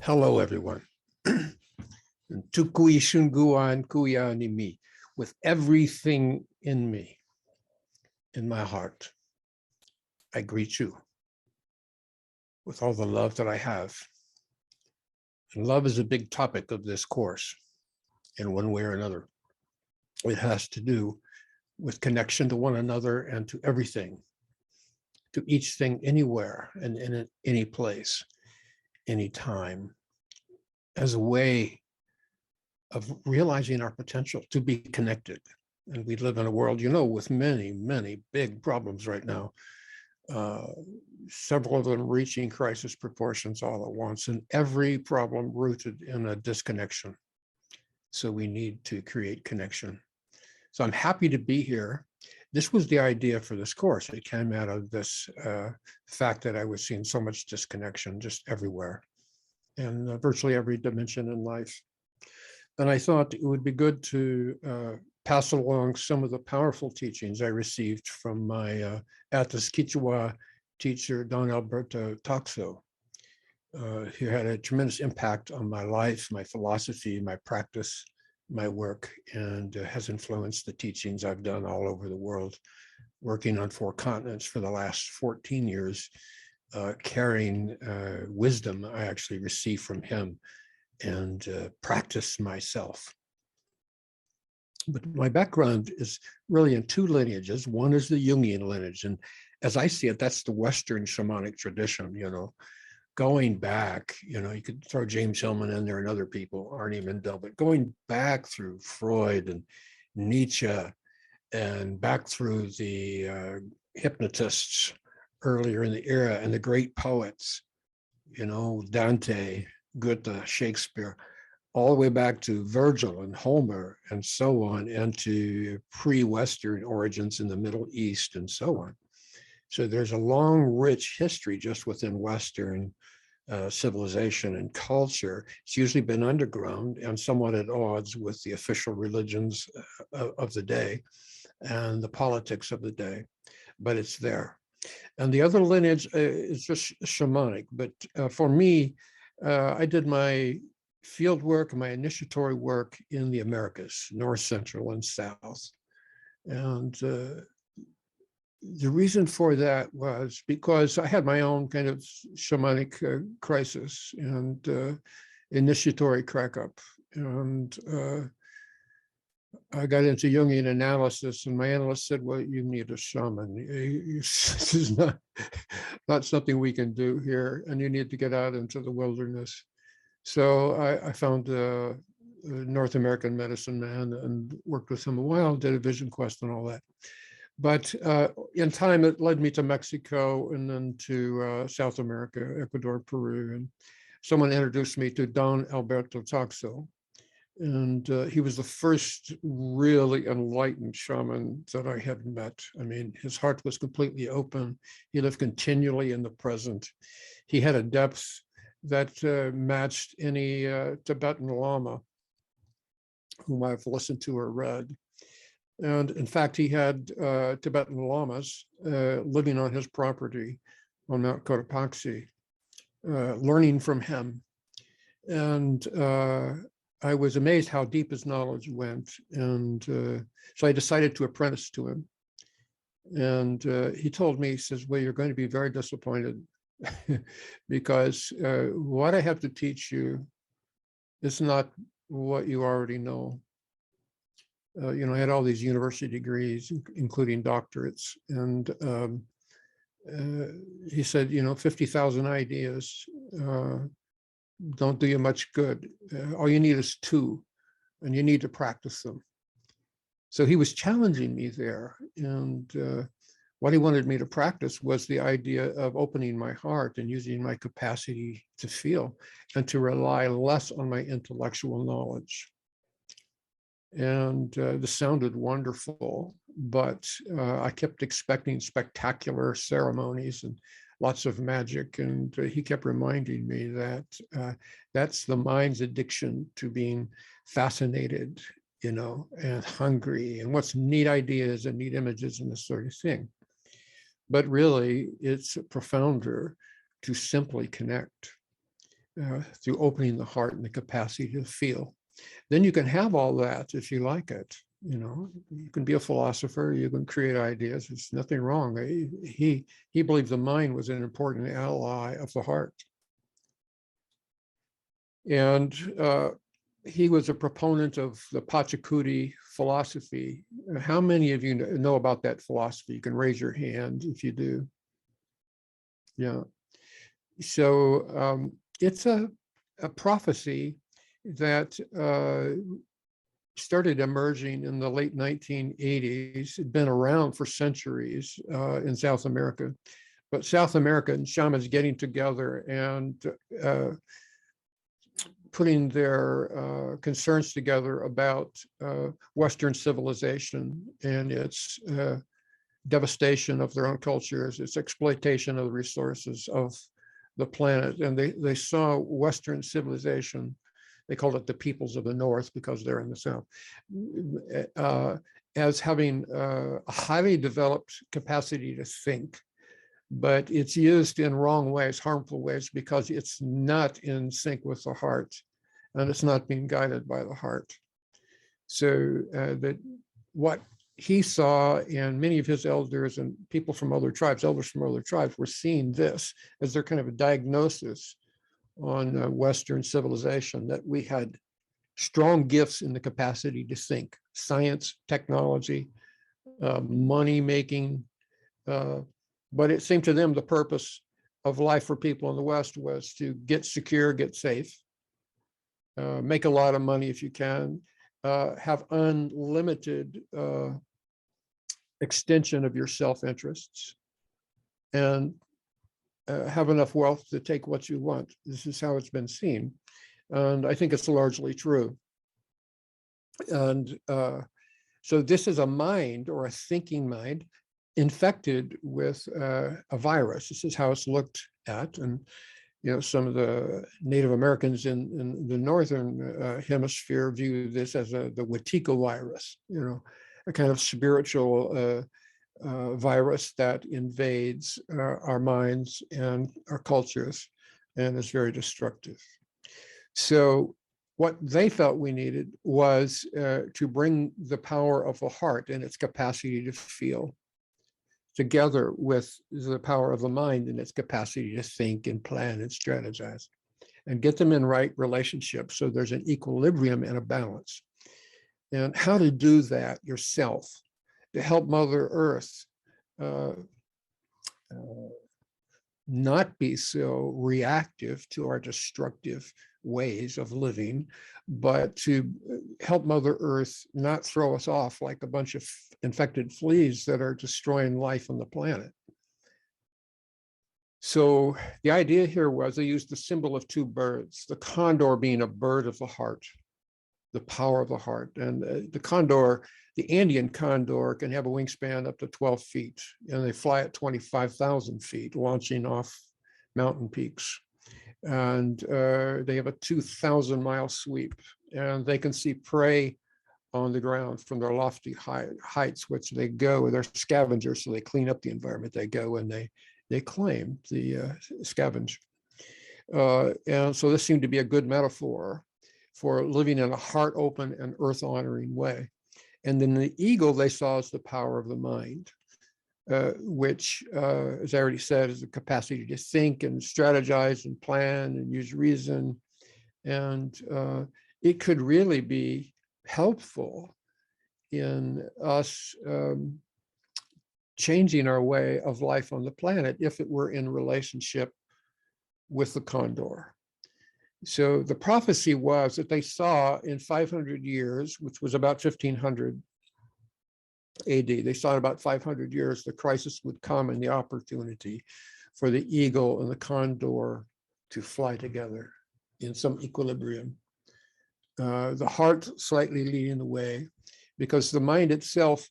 Hello, everyone. TUKUY shunguan kuya ni mi, with everything in me, in my heart, I greet you with all the love that I have. And love is a big topic of this course in one way or another. It has to do with connection to one another and to everything, to each thing anywhere and in any place, any time, as a way of realizing our potential to be connected. And we live in a world, with many, many big problems right now, several of them reaching crisis proportions all at once, and every problem rooted in a disconnection. So we need to create connection. So I'm happy to be here. This was the idea for this course. It came out of this fact that I was seeing so much disconnection just everywhere and virtually every dimension in life. And I thought it would be good to pass along some of the powerful teachings I received from my Atlas Quechua teacher, Don Alberto Toxo. He had a tremendous impact on my life, my philosophy, my practice, my work, and has influenced the teachings I've done all over the world, working on 4 continents for the last 14 years, carrying wisdom I actually received from him and practice myself. But my background is really in 2 lineages. One is the Jungian lineage, and as I see it, that's the Western shamanic tradition, going back, you could throw James Hillman in there and other people, Arnie Mindell, but going back through Freud and Nietzsche and back through the hypnotists earlier in the era and the great poets, Dante, Goethe, Shakespeare, all the way back to Virgil and Homer and so on, and to pre-Western origins in the Middle East and so on. So there's a long, rich history just within Western civilization and culture. It's usually been underground and somewhat at odds with the official religions of the day and the politics of the day, but it's there. And the other lineage is just shamanic, but for me, I did my field work, my initiatory work in the Americas, North, Central, and South. And the reason for that was because I had my own kind of shamanic crisis and initiatory crack up. And I got into Jungian analysis, and my analyst said, well, you need a shaman. This is not something we can do here, and you need to get out into the wilderness. So I found a North American medicine man and worked with him a while, did a vision quest and all that. But in time, it led me to Mexico and then to South America, Ecuador, Peru. And someone introduced me to Don Alberto Toxo. And he was the first really enlightened shaman that I had met. I mean, his heart was completely open. He lived continually in the present. He had a depth that matched any Tibetan Lama whom I've listened to or read. And in fact, he had Tibetan Lamas living on his property on Mount Cotopaxi, learning from him. And I was amazed how deep his knowledge went. And so I decided to apprentice to him. And he told me, he says, well, you're going to be very disappointed because what I have to teach you is not what you already know. I had all these university degrees, including doctorates. And he said, 50,000 ideas don't do you much good. All you need is 2, and you need to practice them. So he was challenging me there. And what he wanted me to practice was the idea of opening my heart and using my capacity to feel and to rely less on my intellectual knowledge. And this sounded wonderful, but I kept expecting spectacular ceremonies and lots of magic. And he kept reminding me that that's the mind's addiction to being fascinated, and hungry, and what's neat ideas and neat images and this sort of thing. But really, it's profounder to simply connect. through opening the heart and the capacity to feel. Then you can have all that if you like it. You know, you can be a philosopher, you can create ideas. There's nothing wrong. He believed the mind was an important ally of the heart. And he was a proponent of the Pachacuti philosophy. How many of you know about that philosophy? You can raise your hand if you do. Yeah. So it's a prophecy that started emerging in the late 1980s. It'd been around for centuries in South America, but South American shamans getting together and putting their concerns together about Western civilization and its devastation of their own cultures, its exploitation of the resources of the planet. And they saw Western civilization, they called it the peoples of the North because they're in the South, as having a highly developed capacity to think, but it's used in wrong ways, harmful ways, because it's not in sync with the heart and it's not being guided by the heart. So that what he saw, and many of his elders and people from other tribes, elders from other tribes, were seeing this as their kind of a diagnosis on Western civilization, that we had strong gifts in the capacity to think, science, technology, money making, but it seemed to them the purpose of life for people in the West was to get secure, get safe, make a lot of money if you can, have unlimited extension of your self-interests, and have enough wealth to take what you want. This is how it's been seen. And I think it's largely true. And so this is a mind, or a thinking mind, infected with a virus. This is how it's looked at. And you know, some of the Native Americans in the northern hemisphere view this as the Wetiko virus, you know, a kind of spiritual virus that invades our minds and our cultures and is very destructive. So what they felt we needed was to bring the power of the heart and its capacity to feel together with the power of the mind and its capacity to think and plan and strategize, and get them in right relationship so there's an equilibrium and a balance. And how to do that yourself, to help Mother Earth not be so reactive to our destructive ways of living, but to help Mother Earth not throw us off like a bunch of infected fleas that are destroying life on the planet. So the idea here was they used the symbol of two birds, the condor being a bird of the heart, the power of the heart. And the condor, the Andean condor, can have a wingspan up to 12 feet, and they fly at 25,000 feet, launching off mountain peaks. And they have a 2,000-mile sweep, and they can see prey on the ground from their lofty heights, which they go, they're scavengers, so they clean up the environment. They go and they claim the scavenge. And so this seemed to be a good metaphor for living in a heart open and earth honoring way. And then the eagle they saw as the power of the mind, which, as I already said, is the capacity to think and strategize and plan and use reason. And it could really be helpful in us changing our way of life on the planet if it were in relationship with the condor. So the prophecy was that they saw in 500 years, which was about 1500 AD, they saw in about 500 years the crisis would come and the opportunity for the eagle and the condor to fly together in some equilibrium. The heart slightly leading the way, because the mind itself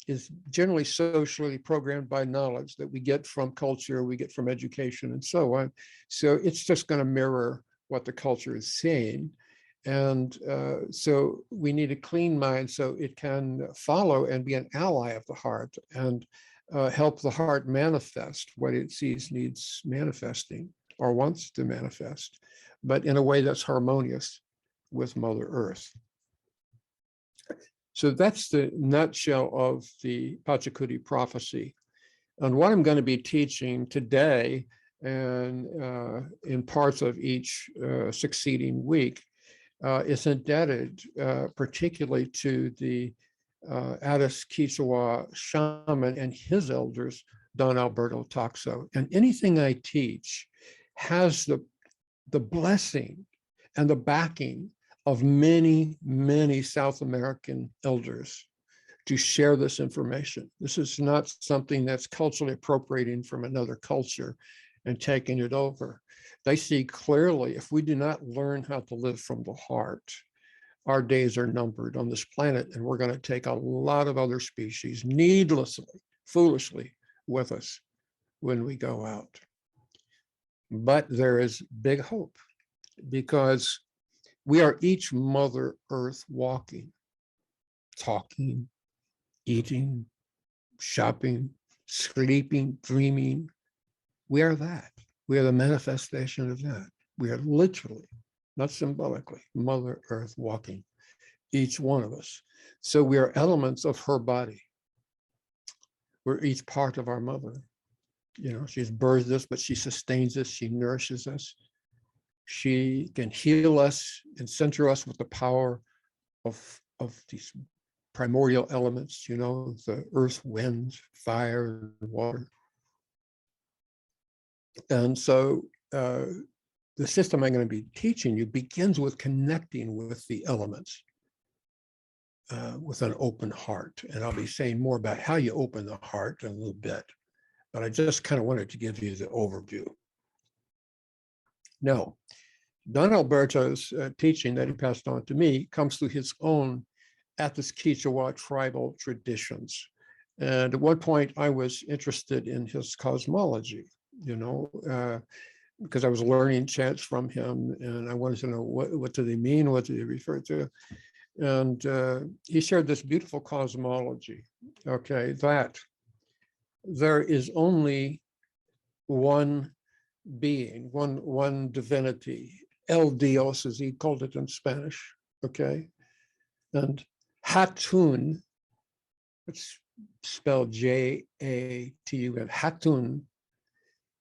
is generally socially programmed by knowledge that we get from culture, we get from education, and so on. So it's just going to mirror what the culture is saying. And so we need a clean mind so it can follow and be an ally of the heart and help the heart manifest what it sees needs manifesting or wants to manifest. but in a way that's harmonious with Mother Earth. So that's the nutshell of the Pachacuti prophecy. And what I'm going to be teaching today and in parts of each succeeding week is indebted particularly to the Addis Kichwa shaman and his elders, Don Alberto Taxo. And anything I teach has the blessing and the backing of many, many South American elders to share this information. This is not something that's culturally appropriating from another culture and taking it over. They see clearly if we do not learn how to live from the heart, our days are numbered on this planet, and we're going to take a lot of other species needlessly, foolishly with us when we go out. But there is big hope, because we are each Mother Earth walking, talking, eating, shopping, sleeping, dreaming. We are that. We are the manifestation of that. We are literally, not symbolically, Mother Earth walking, each one of us. So we are elements of her body. We're each part of our mother. You know, she's birthed us, but she sustains us, she nourishes us. She can heal us and center us with the power of these primordial elements, you know, the earth, wind, fire, water. And so the system I'm going to be teaching you begins with connecting with the elements with an open heart. And I'll be saying more about how you open the heart in a little bit, but I just kind of wanted to give you the overview. Now, Don Alberto's teaching that he passed on to me comes through his own Athis Kichwa tribal traditions. And at one point I was interested in his cosmology, you know, because I was learning chants from him, and I wanted to know what do they mean, what do they refer to? And he shared this beautiful cosmology, okay, that there is only one being, one divinity, El Dios, as he called it in Spanish, okay? And Hatun, it's spelled J-A-T-U-N, Hatun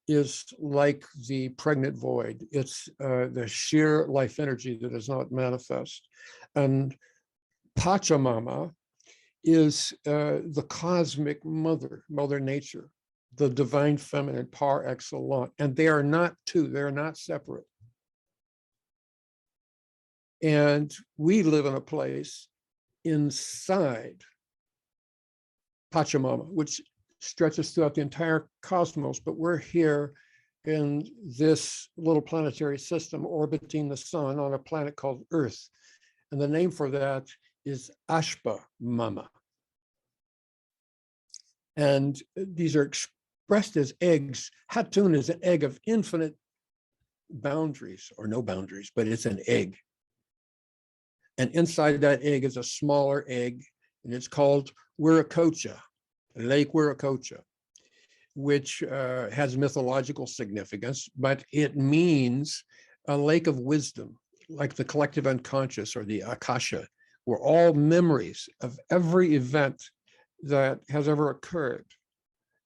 is like the pregnant void. It's the sheer life energy that is not manifest. And Pachamama is the cosmic mother, Mother Nature, the divine feminine par excellence. And they are not two, they're not separate. And we live in a place inside Pachamama, which stretches throughout the entire cosmos, but we're here in this little planetary system orbiting the sun on a planet called Earth. And the name for that is Ashpa Mama. And these are expressed as eggs. Hatun is an egg of infinite boundaries, or no boundaries, but it's an egg. And inside that egg is a smaller egg, and it's called Wiracocha, Lake Wiracocha, which has mythological significance, but it means a lake of wisdom, like the collective unconscious or the Akasha, where all memories of every event that has ever occurred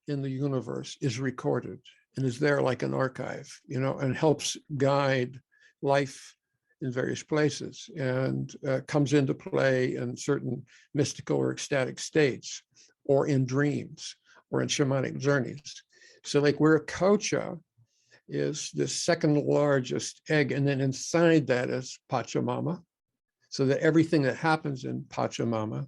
in the universe is recorded and is there like an archive, you know, and helps guide life in various places, and comes into play in certain mystical or ecstatic states, or in dreams, or in shamanic journeys. So like Wiracocha is the second largest egg, and then inside that is Pachamama, so that everything that happens in Pachamama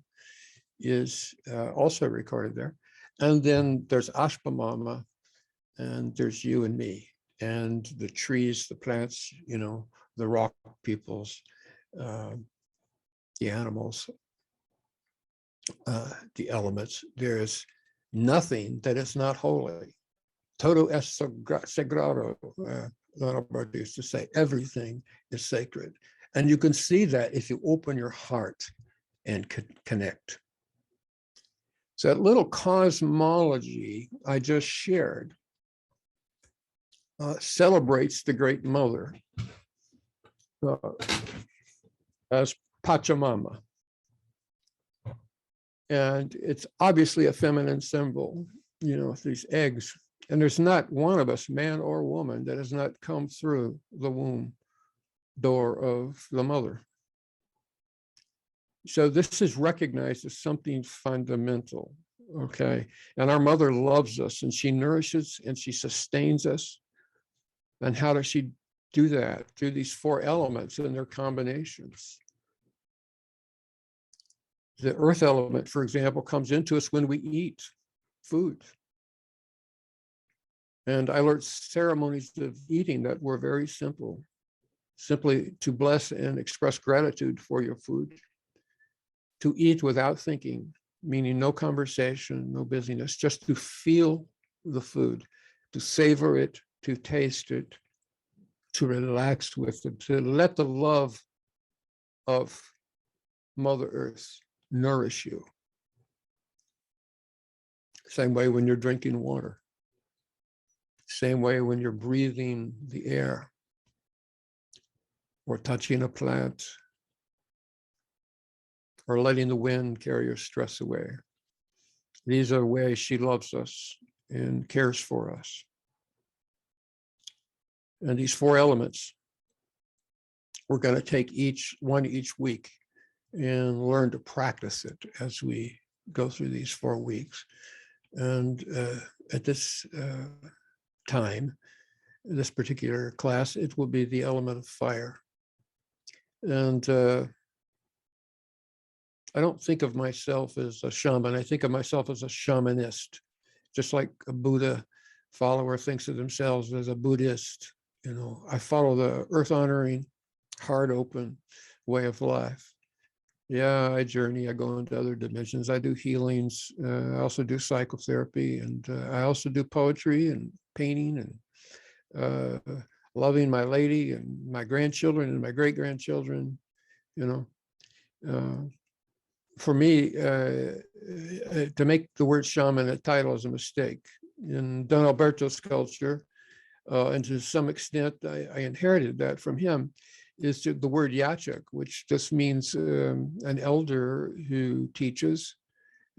is also recorded there. And then there's Ashpamama, and there's you and me, and the trees, the plants, you know, the rock peoples, the animals, the elements. There is nothing that is not holy. Todo es sagrado, Don Alberto used to say, everything is sacred. And you can see that if you open your heart and connect. So that little cosmology I just shared celebrates the Great Mother as Pachamama. And it's obviously a feminine symbol, you know, these eggs. And there's not one of us, man or woman, that has not come through the womb door of the mother. So this is recognized as something fundamental, okay? And our mother loves us, and she nourishes and she sustains us. And how does she do that? Through these four elements and their combinations. The earth element, for example, comes into us when we eat food. And I learned ceremonies of eating that were very simple, simply to bless and express gratitude for your food, to eat without thinking, meaning no conversation, no busyness, just to feel the food, to savor it, to taste it, to relax with it, to let the love of Mother Earth nourish you. Same way when you're drinking water. Same way when you're breathing the air or touching a plant or letting the wind carry your stress away. These are ways she loves us and cares for us. And these four elements, we're going to take each week and learn to practice it as we go through these 4 weeks. And at this time, this particular class, it will be the element of fire. And I don't think of myself as a shaman. I think of myself as a shamanist, just like a Buddha follower thinks of themselves as a Buddhist. You know, I follow the earth honoring, heart open way of life. Yeah, I journey, I go into other dimensions. I do healings. I also do psychotherapy, and I also do poetry and painting and loving my lady and my grandchildren and my great-grandchildren. You know, for me, to make the word shaman a title is a mistake. In Don Alberto's culture, and to some extent, I inherited that from him, is the word yachak, which just means an elder who teaches,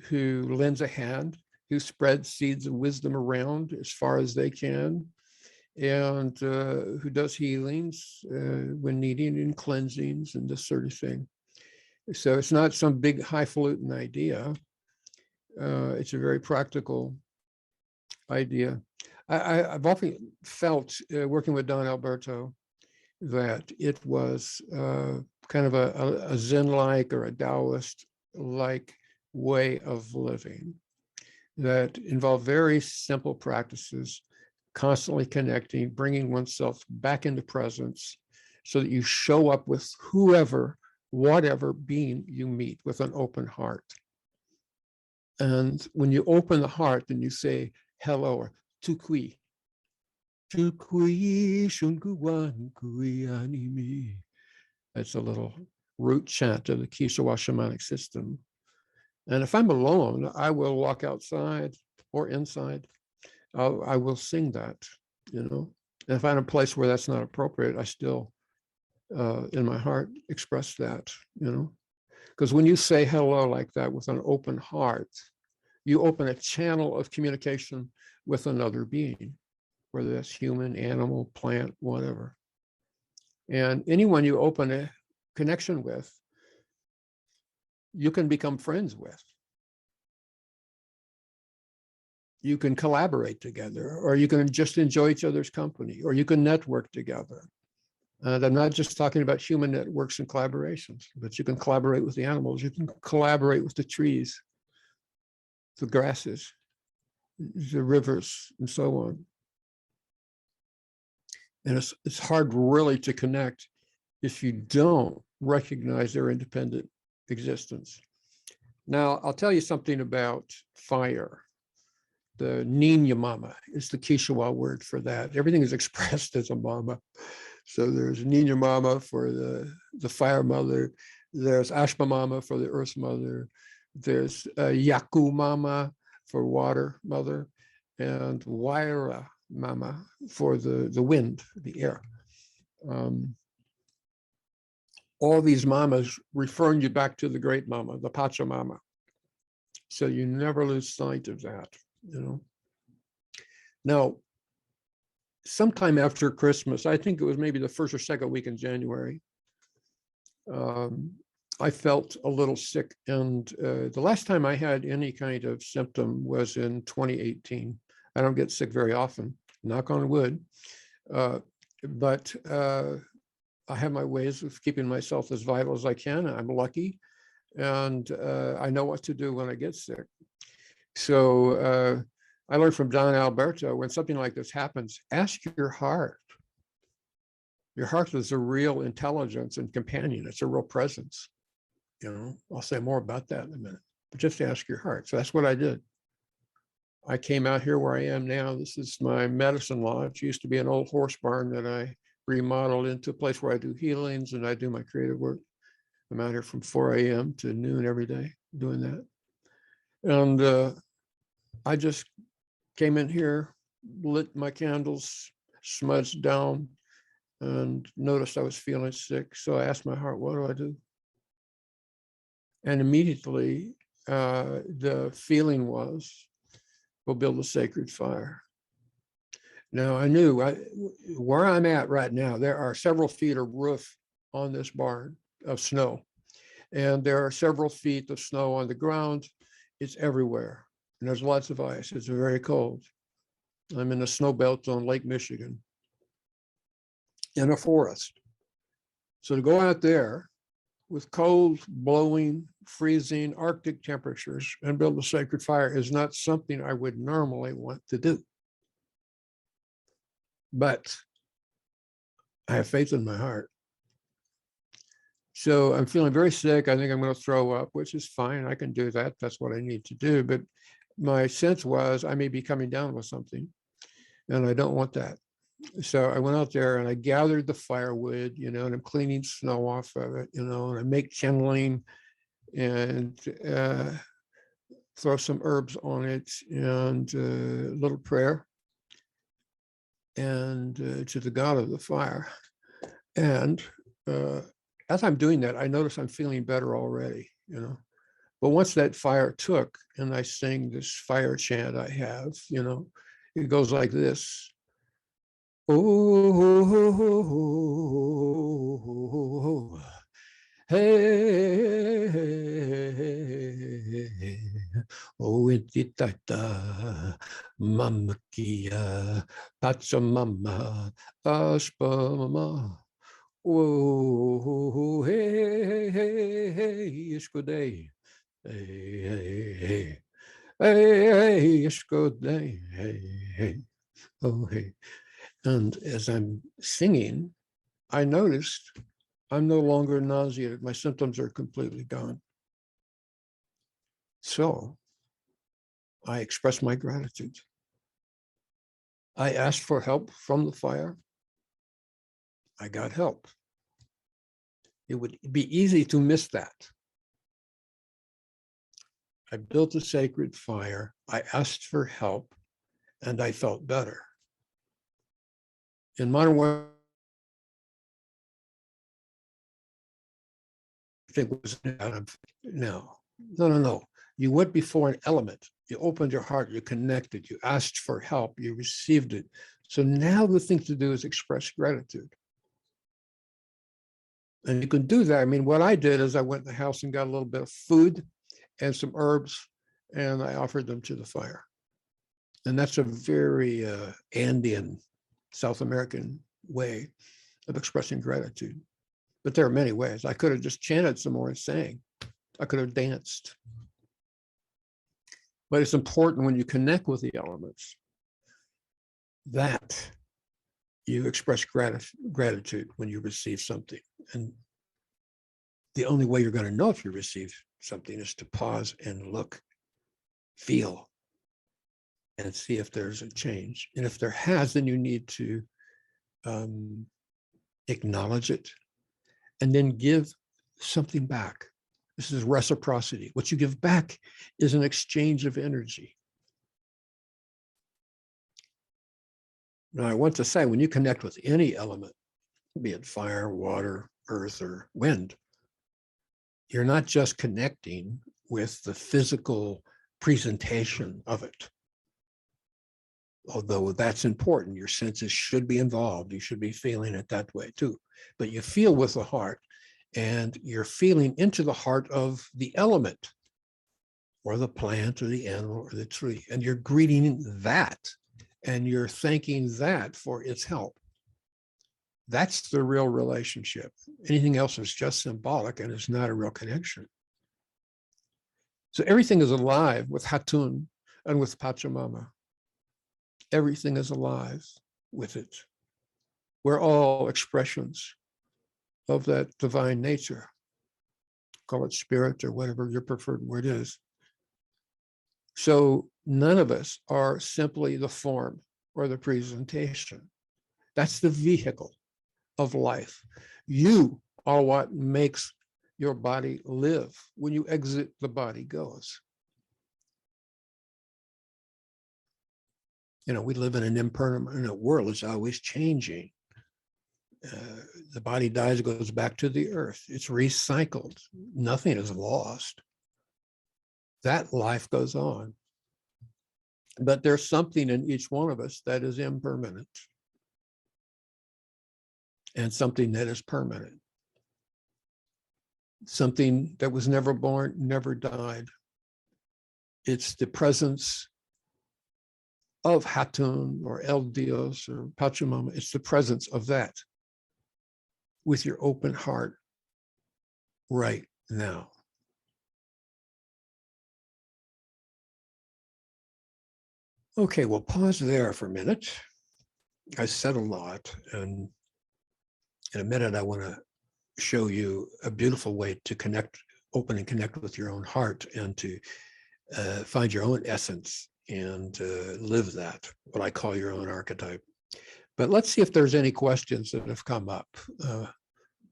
who lends a hand, who spreads seeds of wisdom around as far as they can, and who does healings when needing and cleansings and this sort of thing. So it's not some big highfalutin idea. It's a very practical idea. I've often felt working with Don Alberto that it was kind of a Zen-like or a Taoist-like way of living that involved very simple practices, constantly connecting, bringing oneself back into presence so that you show up with whoever, whatever being you meet with an open heart. And when you open the heart and you say hello or TUKUY, TUKUY shunguwan kui animi. That's a little root chant of the Kishawa shamanic system. And if I'm alone, I will walk outside or inside. I will sing that, you know. And if I'm in a place where that's not appropriate, I still, in my heart, express that, you know. Because when you say hello like that with an open heart, you open a channel of communication with another being, whether that's human, animal, plant, whatever. And anyone you open a connection with, you can become friends with. You can collaborate together, or you can just enjoy each other's company, or you can network together. And I'm not just talking about human networks and collaborations, but you can collaborate with the animals, you can collaborate with the trees, the grasses, the rivers, and so on. And it's hard really to connect if you don't recognize their independent existence. Now, I'll tell you something about fire. The Niña Mama is the Kishawa word for that. Everything is expressed as a mama. So there's Niña Mama for the fire mother. There's Ashma Mama for the earth mother. There's Yaku Mama for water mother, and Waira Mama for the wind, the air. all these mamas referring you back to the great mama, the Pachamama. So you never lose sight of that, you know. Now, sometime after Christmas, I think it was maybe the first or second week in January, I felt a little sick. And the last time I had any kind of symptom was in 2018. I don't get sick very often, knock on wood. But I have my ways of keeping myself as vital as I can. I'm lucky. And I know what to do when I get sick. So I learned from Don Alberto, when something like this happens, ask your heart. Your heart is a real intelligence and companion. It's a real presence. You know, I'll say more about that in a minute, but just ask your heart. So that's what I did. I came out here where I am now. This is my medicine lodge. It used to be an old horse barn that I remodeled into a place where I do healings and I do my creative work. I'm out here from 4 a.m. to noon every day doing that. And I just came in here, lit my candles, smudged down, and noticed I was feeling sick. So I asked my heart, what do I do? And immediately the feeling was, we'll build a sacred fire. Now I knew where I'm at right now, there are several feet of roof on this barn of snow. And there are several feet of snow on the ground. It's everywhere. And there's lots of ice. It's very cold. I'm in a snow belt on Lake Michigan in a forest. So to go out there with cold, blowing, freezing Arctic temperatures and build a sacred fire is not something I would normally want to do. But I have faith in my heart. So I'm feeling very sick. I think I'm going to throw up, which is fine. I can do that. That's what I need to do. But my sense was I may be coming down with something, and I don't want that. So I went out there and I gathered the firewood, you know, and I'm cleaning snow off of it, you know, and I make kindling and throw some herbs on it and a little prayer and to the God of the fire. And as I'm doing that, I notice I'm feeling better already, you know. But once that fire took and I sing this fire chant I have, you know, it goes like this. Oh, hey, oh, intitata, mamma kia, pacha mama, aspa mama. Oh, hey, hey, hey, iskoday. Hey, hey, hey. Hey, hey, iskoday. Hey, hey. Oh, hey. And as I'm singing, I noticed I'm no longer nauseated. My symptoms are completely gone. So I expressed my gratitude. I asked for help from the fire. I got help. It would be easy to miss that. I built a sacred fire. I asked for help, and I felt better. In modern world, I think was no. You went before an element. You opened your heart. You connected. You asked for help. You received it. So now the thing to do is express gratitude. And you can do that. I mean, what I did is I went in the house and got a little bit of food and some herbs, and I offered them to the fire. And that's a very Andean, South American way of expressing gratitude. But there are many ways. I could have just chanted some more and sang. I could have danced. But it's important when you connect with the elements that you express gratitude when you receive something. And the only way you're going to know if you receive something is to pause and look, feel, and see if there's a change. And if there has, then you need to acknowledge it and then give something back. This is reciprocity. What you give back is an exchange of energy. Now, I want to say, when you connect with any element, be it fire, water, earth, or wind. You're not just connecting with the physical presentation of it, although that's important. Your senses should be involved. You should be feeling it that way too. But you feel with the heart, and you're feeling into the heart of the element, or the plant, or the animal, or the tree, and you're greeting that, and you're thanking that for its help. That's the real relationship. Anything else is just symbolic, and it's not a real connection. So everything is alive with Hatun and with Pachamama. Everything is alive with it. We're all expressions of that divine nature. Call it spirit or whatever your preferred word is. So none of us are simply the form or the presentation. That's the vehicle of life. You are what makes your body live. When you exit, the body goes. You know, we live in an impermanent world. It's always changing. The body dies, goes back to the earth. It's recycled. Nothing is lost. That life goes on. But there's something in each one of us that is impermanent, and something that is permanent. Something that was never born, never died. It's the presence of Hatun or El Dios or Pachamama. It's the presence of that with your open heart right now. Okay, we'll pause there for a minute. I said a lot, and in a minute, I want to show you a beautiful way to connect, open and connect with your own heart, and to find your own essence and live that, what I call your own archetype. But let's see if there's any questions that have come up.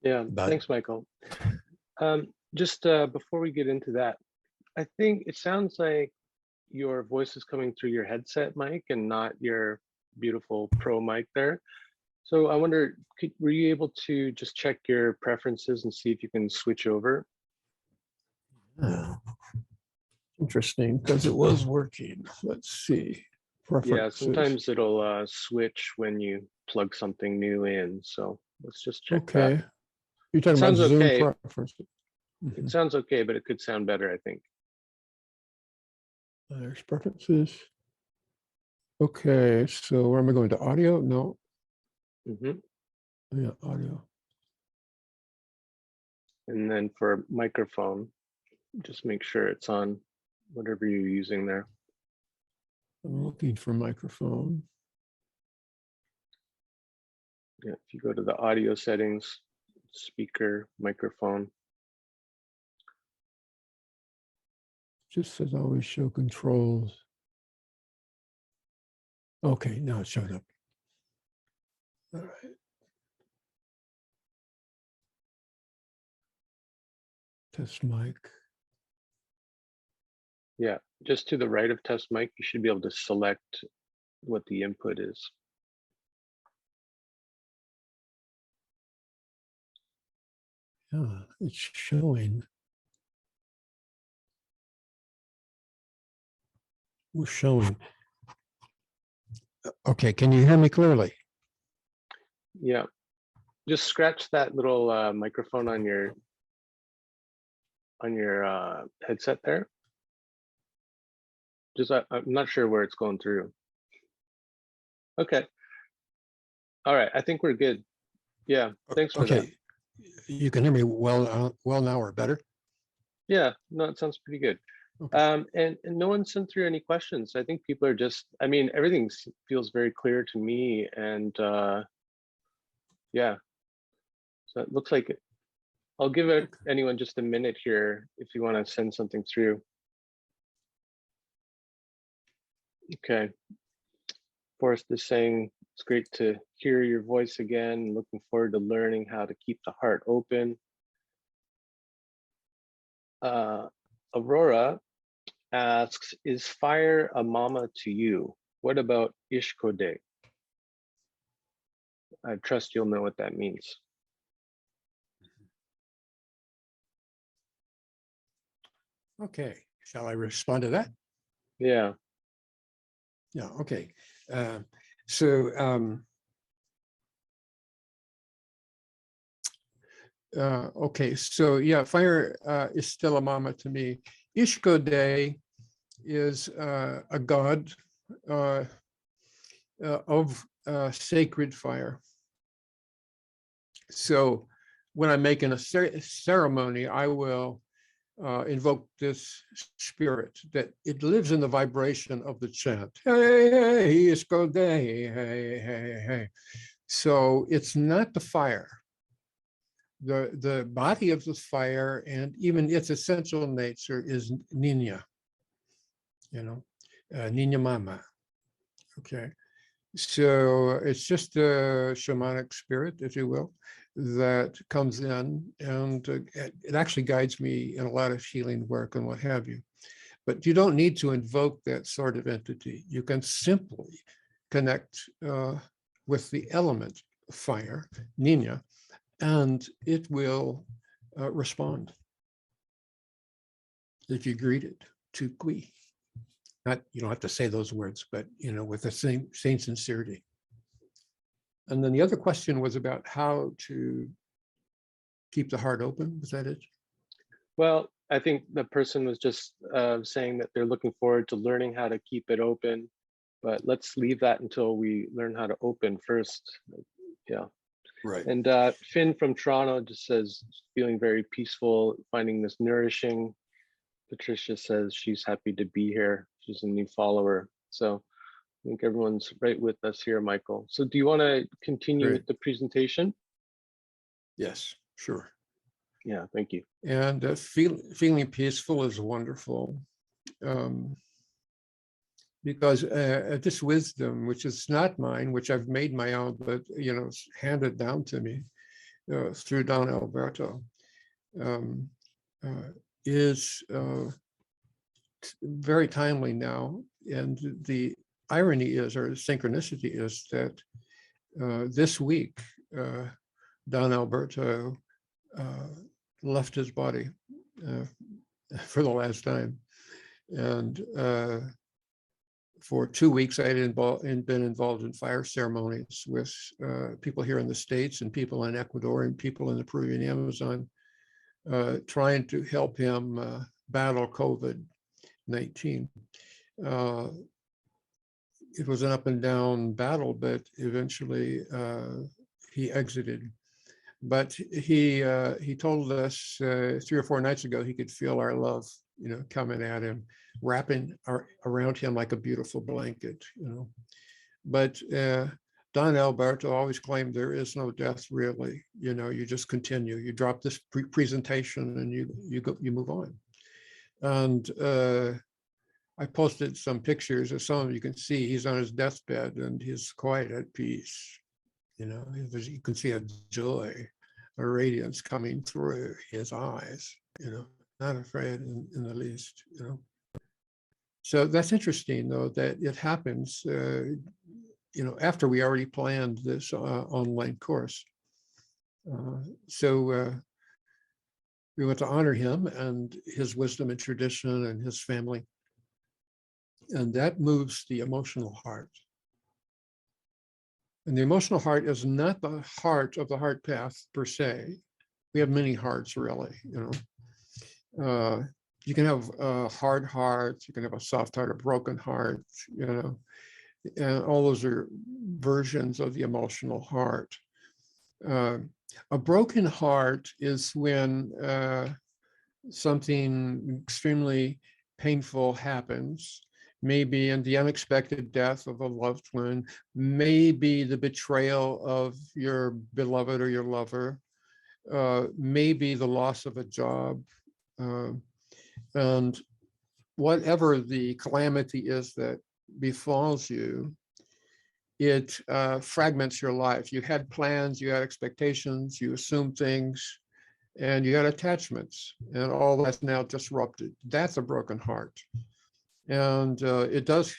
Yeah, thanks, Michael. Just before we get into that, I think it sounds like your voice is coming through your headset mic and not your beautiful pro mic there. So I wonder, were you able to just check your preferences and see if you can switch over? Interesting, because it was working. Let's see. Yeah, sometimes it'll switch when you plug something new in. So let's just check that. You're talking about Zoom preferences. It sounds okay, but it could sound better, I think. There's preferences. Okay, so where am I going, to audio? No. Yeah, audio. And then for microphone, just make sure it's on whatever you're using there. I'm looking for microphone. Yeah, if you go to the audio settings, speaker, microphone. Just says always show controls. Okay, now it showed up. All right. Test mic. Yeah, just to the right of test mic, you should be able to select what the input is. Yeah, it's showing. We're showing. Okay, can you hear me clearly? Yeah, just scratch that little microphone on your headset there. Just I'm not sure where it's going through. Okay. All right, I think we're good. Yeah, thanks for that. You can hear me well now, or better? Yeah, no, it sounds pretty good. Okay. And no one sent through any questions. I think people are just, I mean, everything feels very clear to me, and yeah. So it looks like I'll give anyone just a minute here if you want to send something through. Okay. Forrest is saying, it's great to hear your voice again. Looking forward to learning how to keep the heart open. Aurora asks, is fire a mama to you? What about Ishkode? I trust you'll know what that means. Okay, shall I respond to that? Yeah. Yeah, okay. So, okay, so yeah, fire is still a mama to me. Ishkode is a god of sacred fire. So when I'm making a ceremony, I will invoke this spirit that it lives in the vibration of the chant. Hey, hey, Ishkode, hey, hey, hey. So it's not the fire. The body of the fire and even its essential nature is Nina, Nina Mama. Okay. So it's just a shamanic spirit, if you will, that comes in and it actually guides me in a lot of healing work and what have you. But you don't need to invoke that sort of entity. You can simply connect with the element fire, Nina, and it will respond if you greet it, TUKUY. Not, you don't have to say those words, but with the same sincerity. And then the other question was about how to keep the heart open. Was that it? Well, I think the person was just saying that they're looking forward to learning how to keep it open, but let's leave that until we learn how to open first. Yeah. Right. And Finn from Toronto just says, feeling very peaceful, finding this nourishing. Patricia says she's happy to be here. She's a new follower. So I think everyone's right with us here, Michael. So do you want to continue Great. with the presentation? Yes, sure. Yeah, thank you. And feeling peaceful is wonderful. Because this wisdom, which is not mine, which I've made my own, but handed down to me through Don Alberto, is very timely now. And the irony is, or the synchronicity is, that this week, Don Alberto left his body for the last time. And for 2 weeks, I had been involved in fire ceremonies with people here in the States and people in Ecuador and people in the Peruvian Amazon, trying to help him battle COVID-19. It was an up and down battle, but eventually he exited. But he told us 3 or 4 nights ago he could feel our love, coming at him, wrapping around him like a beautiful blanket, But Don Alberto always claimed there is no death, really. You just continue. You drop this presentation and you move on. And I posted some pictures, as some of you can see. He's on his deathbed and he's quite at peace. You can see a joy, a radiance coming through his eyes, not afraid in the least, So that's interesting, though, that it happens, after we already planned this online course. So we want to honor him and his wisdom and tradition and his family. And that moves the emotional heart. And the emotional heart is not the heart of the heart path per se. We have many hearts, really. You can have a hard heart, you can have a soft heart, a broken heart, and all those are versions of the emotional heart. A broken heart is when something extremely painful happens. Maybe in the unexpected death of a loved one, maybe the betrayal of your beloved or your lover, maybe the loss of a job, and whatever the calamity is that befalls you, it fragments your life. You had plans, you had expectations, you assumed things, and you had attachments, and all that's now disrupted. That's a broken heart. And it does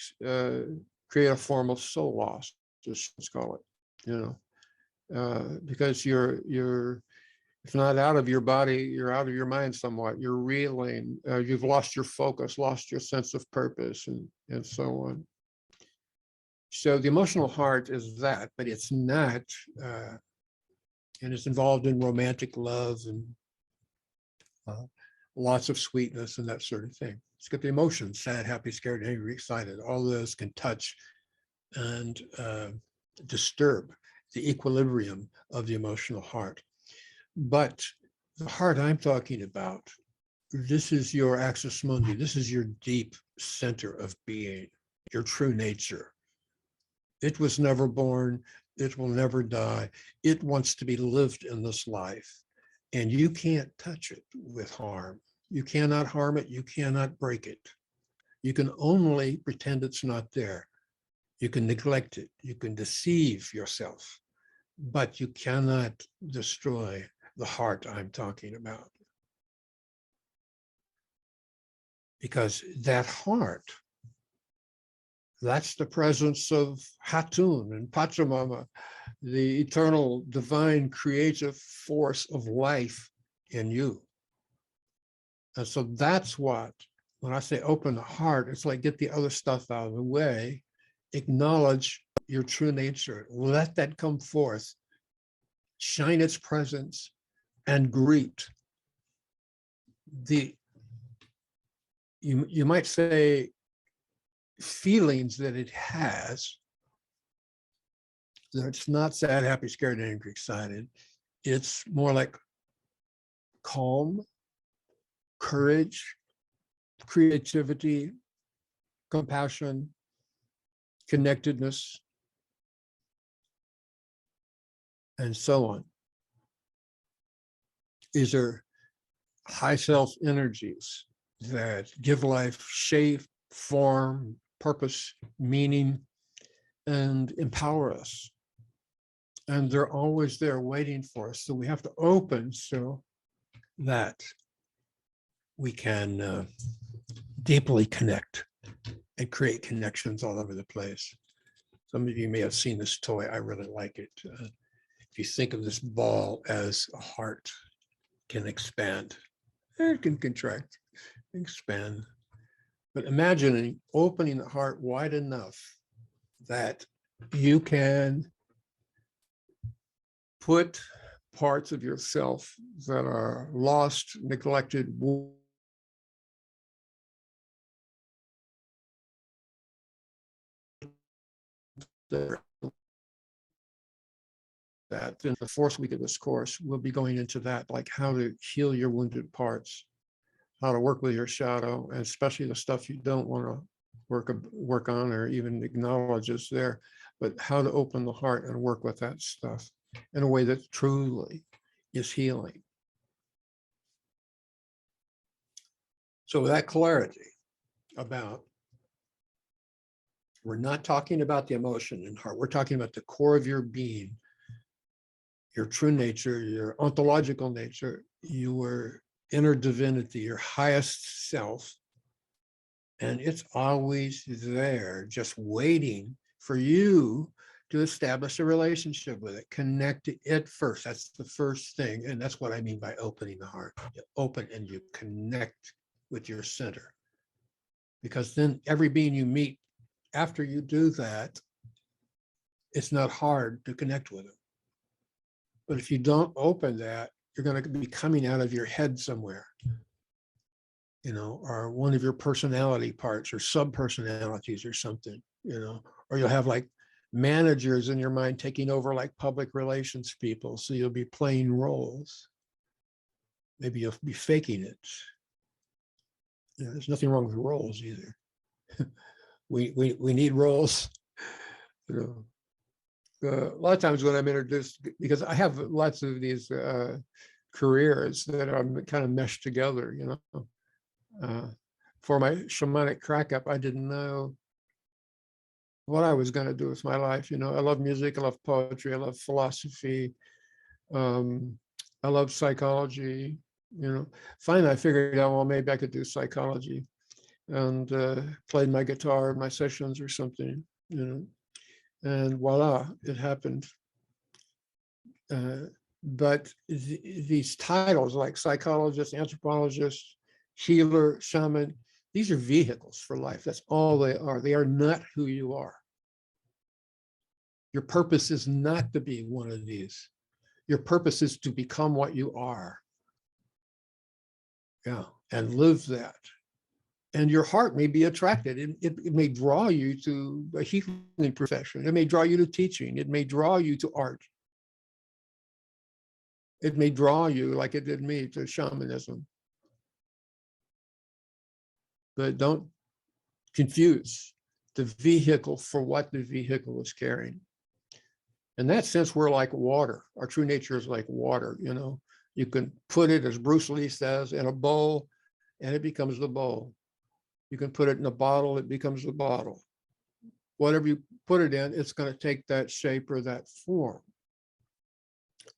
create a form of soul loss, let's call it, because If not out of your body, you're out of your mind somewhat. You're reeling. You've lost your focus, lost your sense of purpose, and so on. So the emotional heart is that, but it's not, and it's involved in romantic love and lots of sweetness and that sort of thing. It's got the emotions: sad, happy, scared, angry, excited. All those can touch and disturb the equilibrium of the emotional heart. But the heart I'm talking about, this is your axis mundi. This is your deep center of being, your true nature. It was never born. It will never die. It wants to be lived in this life. And you can't touch it with harm. You cannot harm it. You cannot break it. You can only pretend it's not there. You can neglect it. You can deceive yourself, but you cannot destroy the heart I'm talking about. Because that heart, that's the presence of Hatun and Pachamama, the eternal, divine, creative force of life in you. And so that's what, when I say open the heart, it's like get the other stuff out of the way, acknowledge your true nature, let that come forth, shine its presence, and greet the, you might say, feelings that it has, that it's not sad, happy, scared, angry, excited. It's more like calm, courage, creativity, compassion, connectedness, and so on. These are high self energies that give life shape, form, purpose, meaning, and empower us. And they're always there waiting for us. So we have to open so that we can deeply connect and create connections all over the place. Some of you may have seen this toy. I really like it. If you think of this ball as a heart, can expand, it can contract, expand. But imagine opening the heart wide enough that you can put parts of yourself that are lost, neglected, that in the fourth week of this course, we'll be going into that, like how to heal your wounded parts, how to work with your shadow, and especially the stuff you don't want to work on or even acknowledge is there, but how to open the heart and work with that stuff in a way that truly is healing. So with that clarity about, we're not talking about the emotion and heart, we're talking about the core of your being, your true nature, your ontological nature, your inner divinity, your highest self. And it's always there, just waiting for you to establish a relationship with it. Connect to it first. That's the first thing. And that's what I mean by opening the heart. You open and you connect with your center. Because then every being you meet, after you do that, it's not hard to connect with it. But if you don't open that, you're going to be coming out of your head somewhere, or one of your personality parts or sub-personalities or something, or you'll have like managers in your mind taking over like public relations people. So you'll be playing roles. Maybe you'll be faking it. There's nothing wrong with roles either. we need roles. A lot of times when I'm introduced, because I have lots of these careers that are kind of meshed together, for my shamanic crack up, I didn't know what I was going to do with my life. I love music, I love poetry, I love philosophy, I love psychology. Finally I figured out, well, maybe I could do psychology, and played my guitar in my sessions or something, and voila, it happened. But these titles like psychologist, anthropologist, healer, shaman, these are vehicles for life. That's all they are. They are not who you are. Your purpose is not to be one of these. Your purpose is to become what you are. Yeah, and live that. And your heart may be attracted. It may draw you to a healing profession. It may draw you to teaching. It may draw you to art. It may draw you, like it did me, to shamanism. But don't confuse the vehicle for what the vehicle is carrying. In that sense, we're like water. Our true nature is like water, you know. You can put it, as Bruce Lee says, in a bowl, and it becomes the bowl. You can put it in a bottle, it becomes the bottle. Whatever you put it in, it's going to take that shape or that form.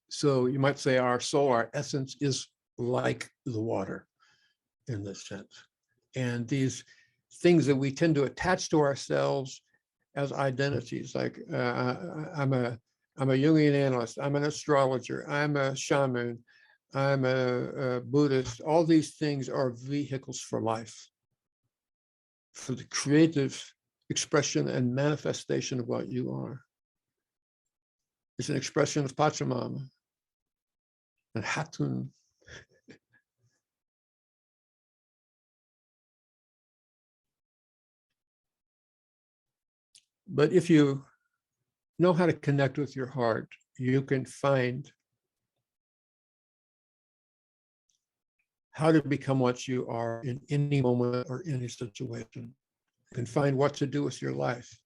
So you might say our soul, our essence is like the water in this sense. And these things that we tend to attach to ourselves as identities, like I'm a Jungian analyst, I'm an astrologer, I'm a shaman, I'm a Buddhist. All these things are vehicles for life, for the creative expression and manifestation of what you are. It's an expression of Pachamama and Hatun. But if you know how to connect with your heart, you can find how to become what you are in any moment or any situation. You can find what to do with your life.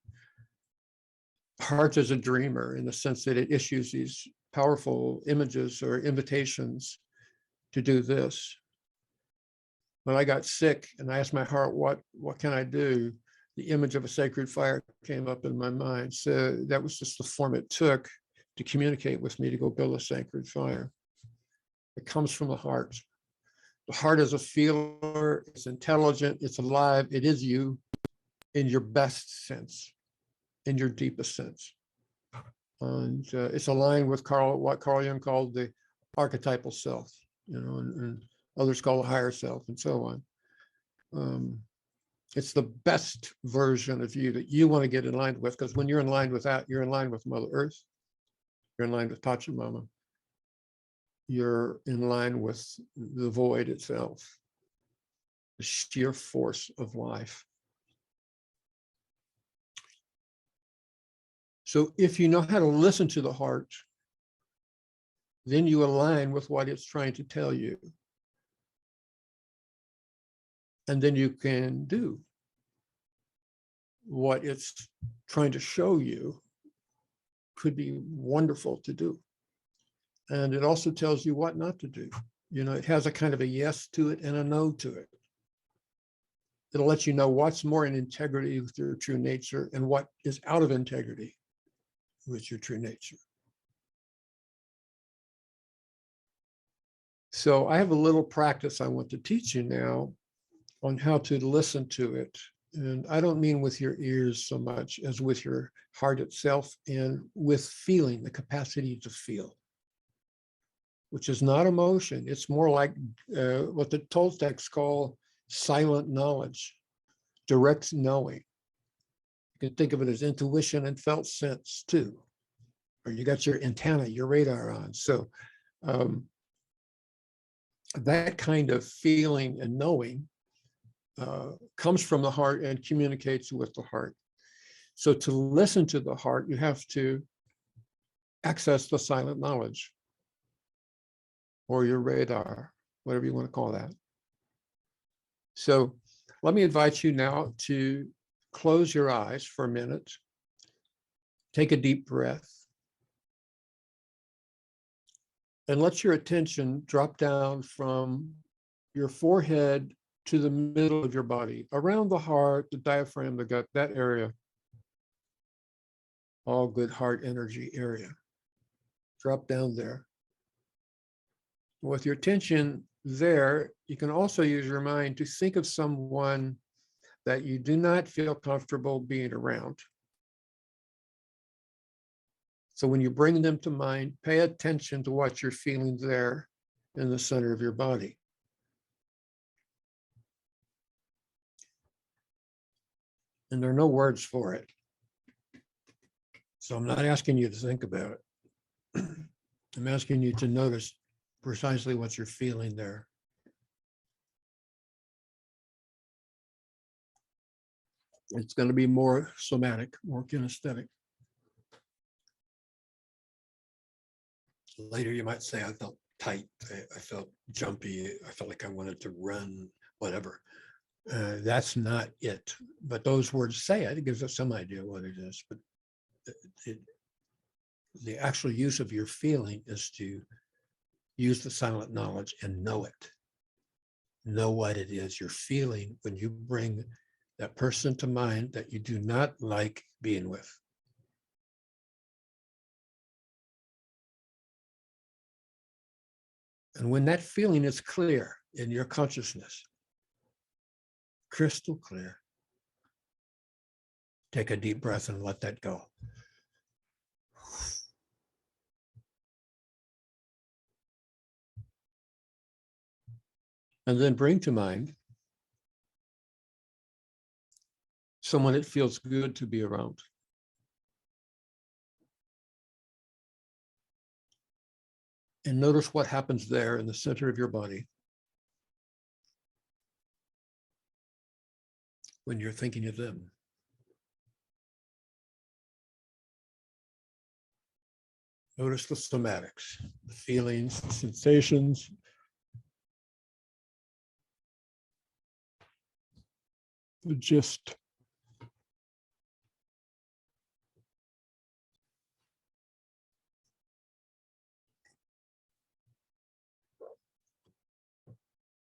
Heart is a dreamer in the sense that it issues these powerful images or invitations to do this. When I got sick and I asked my heart, what can I do? The image of a sacred fire came up in my mind. So that was just the form it took to communicate with me to go build a sacred fire. It comes from the heart. The heart is a feeler, it's intelligent, it's alive, it is you in your best sense, in your deepest sense. And it's aligned with what Carl Jung called the archetypal self, you know, and others call it higher self and so on. It's the best version of you that you want to get in line with, because when you're in line with that, you're in line with Mother Earth, you're in line with Pachamama, you're in line with the void itself, the sheer force of life. So if you know how to listen to the heart, then you align with what it's trying to tell you. And then you can do what it's trying to show you could be wonderful to do. And it also tells you what not to do. You know, it has a kind of a yes to it and a no to it. It'll let you know what's more in integrity with your true nature and what is out of integrity with your true nature. So I have a little practice I want to teach you now on how to listen to it. And I don't mean with your ears so much as with your heart itself and with feeling, the capacity to feel, which is not emotion. It's more like what the Toltecs call silent knowledge, direct knowing. You can think of it as intuition and felt sense too, or you got your antenna, your radar on. So that kind of feeling and knowing comes from the heart and communicates with the heart. So to listen to the heart, you have to access the silent knowledge or your radar, whatever you want to call that. So let me invite you now to close your eyes for a minute. Take a deep breath. And let your attention drop down from your forehead to the middle of your body, around the heart, the diaphragm, the gut, that area. All good heart energy area. Drop down there. With your attention there, you can also use your mind to think of someone that you do not feel comfortable being around. So when you bring them to mind, pay attention to what you're feeling there in the center of your body. And there are no words for it. So I'm not asking you to think about it. I'm asking you to notice precisely what you're feeling there. It's going to be more somatic, more kinesthetic. Later, you might say, I felt tight, I felt jumpy, I felt like I wanted to run, whatever. That's not it. But those words say it. It gives us some idea what it is. But the actual use of your feeling is to use the silent knowledge and know it. Know what it is you're feeling when you bring that person to mind that you do not like being with. And when that feeling is clear in your consciousness, crystal clear, take a deep breath and let that go. And then bring to mind someone it feels good to be around. And notice what happens there in the center of your body when you're thinking of them. Notice the somatics, the feelings, the sensations. The gist.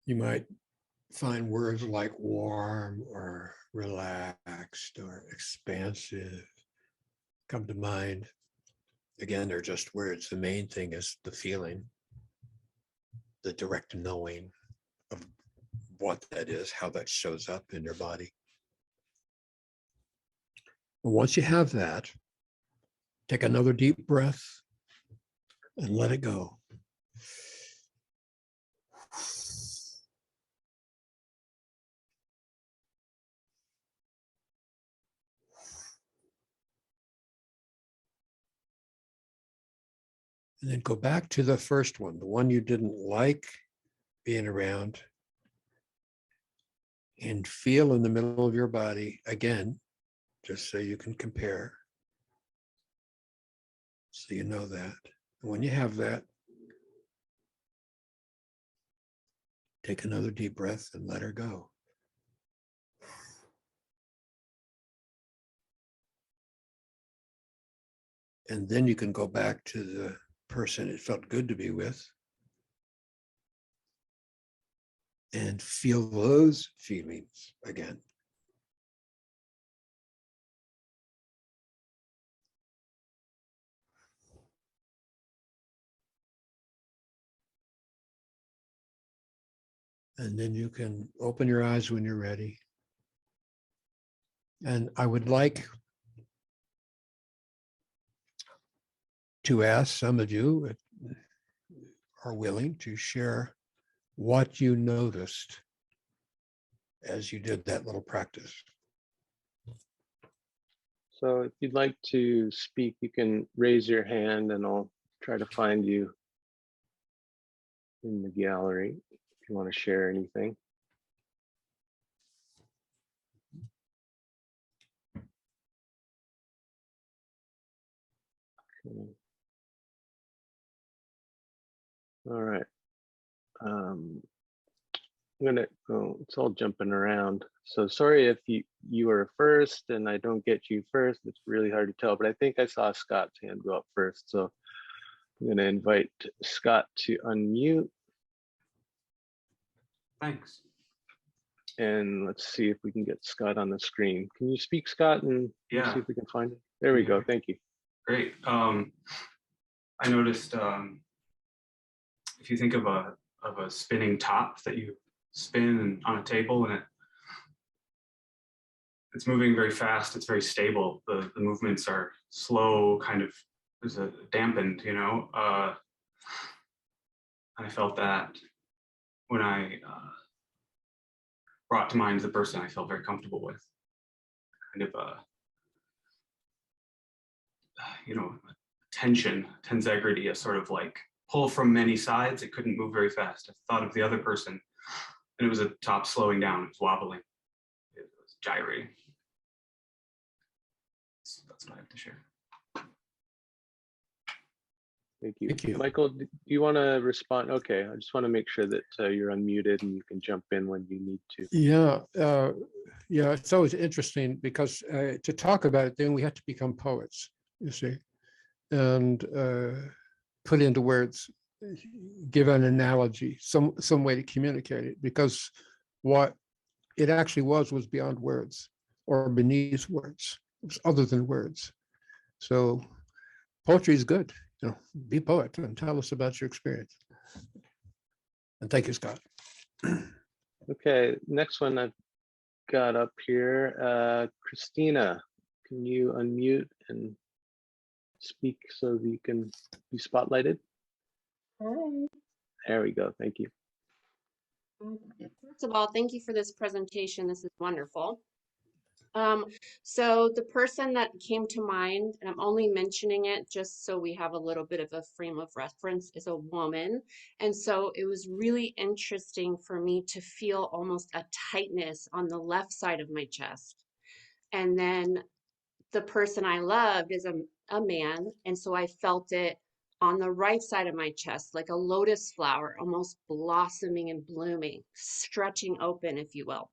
You might find words like warm or relaxed or expansive come to mind. Again, they're just words. The main thing is the feeling, the direct knowing of what that is, how that shows up in your body. And once you have that, take another deep breath and let it go. And then go back to the first one, the one you didn't like being around, and feel in the middle of your body again, just so you can compare. So you know that. And when you have that, take another deep breath and let her go. And then you can go back to the person it felt good to be with and feel those feelings again. And then you can open your eyes when you're ready. And I would like to ask some of you are willing to share what you noticed as you did that little practice. So if you'd like to speak, you can raise your hand and I'll try to find you in the gallery if you want to share anything. Okay. All right. I'm gonna go, it's all jumping around. So sorry if you were first and I don't get you first. It's really hard to tell, but I think I saw Scott's hand go up first. So I'm gonna invite Scott to unmute. Thanks. And let's see if we can get Scott on the screen. Can you speak, Scott, and Yeah. see if we can find it? There we go. Thank you. Great. I noticed if you think of a spinning top that you spin on a table and it's moving very fast, it's very stable. The movements are slow, kind of there's a dampened, you know. I felt that when I brought to mind the person I felt very comfortable with, kind of you know, tension, tensegrity, a sort of like pull from many sides. It couldn't move very fast. I thought of the other person, and it was a top slowing down. It was wobbling. It was gyrating. So that's what I have to share. Thank you. Thank you. Michael, do you want to respond? Okay, I just want to make sure that you're unmuted and you can jump in when you need to. Yeah, yeah, it's always interesting because to talk about it, then we have to become poets, you see, and put into words, give an analogy, some way to communicate it, because what it actually was beyond words or beneath words. It was other than words. So poetry is good. You know, be a poet and tell us about your experience. And thank you, Scott. Okay, next one I've got up here. Christina, can you unmute and speak so that you can be spotlighted? Hi. There we go. Thank you. First of all, thank you for this presentation. This is wonderful. So the person that came to mind, and I'm only mentioning it just so we have a little bit of a frame of reference, is a woman. And so it was really interesting for me to feel almost a tightness on the left side of my chest. And then the person I loved is a man. And so I felt it on the right side of my chest, like a lotus flower, almost blossoming and blooming, stretching open, if you will.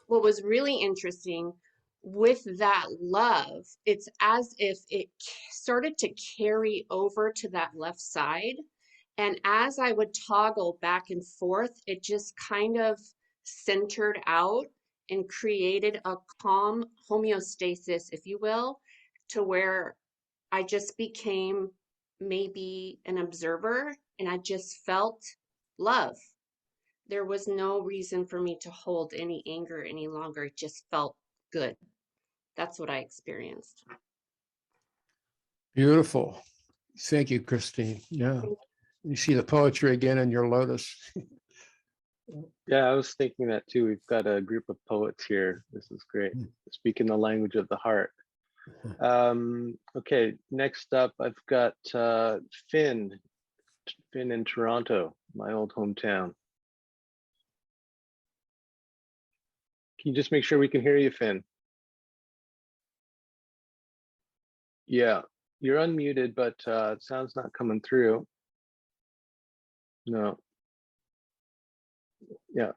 What was really interesting with that love, it's as if it started to carry over to that left side. And as I would toggle back and forth, it just kind of centered out and created a calm homeostasis, if you will, to where I just became maybe an observer and I just felt love. There was no reason for me to hold any anger any longer. It just felt good. That's what I experienced. Beautiful. Thank you, Christine. Yeah. You see the poetry again in your lotus. Yeah, I was thinking that too. We've got a group of poets here. This is great. Speaking the language of the heart. Okay, next up, I've got Finn in Toronto, my old hometown. Can you just make sure we can hear you, Finn? Yeah, you're unmuted, but sound's not coming through. No. Yeah,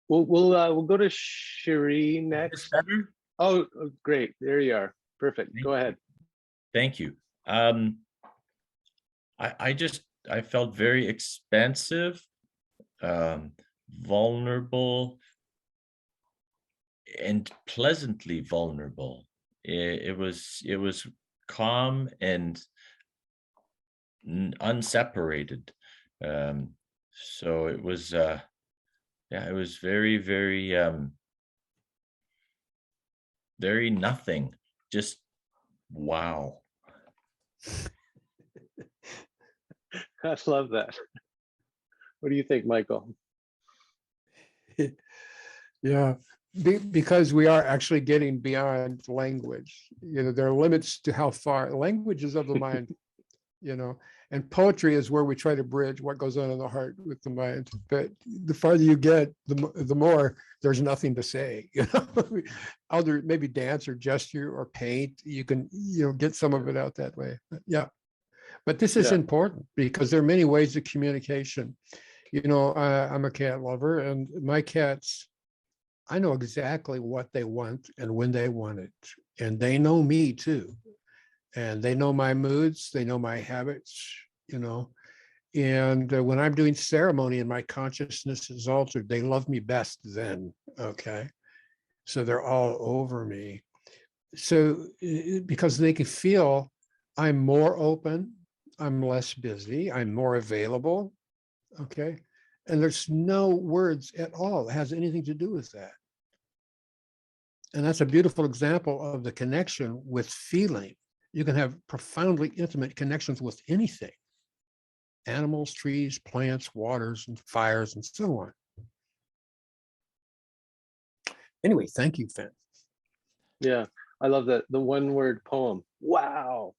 we'll go to Cherie next. Better? Oh, great! There you are. Perfect. Go ahead. Thank you. I felt very expansive, vulnerable, and pleasantly vulnerable. It was calm and unseparated. So it was yeah, it was very, very very nothing. Just wow. I love that. What do you think, Michael? Yeah, because we are actually getting beyond language. You know, there are limits to how far language is of the mind, you know, and poetry is where we try to bridge what goes on in the heart with the mind. But the farther you get, the more there's nothing to say, you know. Other maybe dance or gesture or paint, you can, you know, get some of it out that way. But yeah, but this is important because there are many ways of communication. You know, I'm a cat lover, and my cats, I know exactly what they want and when they want it, and they know me too. And they know my moods, they know my habits, you know. And when I'm doing ceremony and my consciousness is altered, they love me best then, okay? So they're all over me. So because they can feel I'm more open, I'm less busy, I'm more available, okay? And there's no words at all that has anything to do with that. And that's a beautiful example of the connection with feeling. You can have profoundly intimate connections with anything, animals, trees, plants, waters, and fires, and so on. Anyway, thank you, Finn. Yeah, I love that. The one word poem. Wow.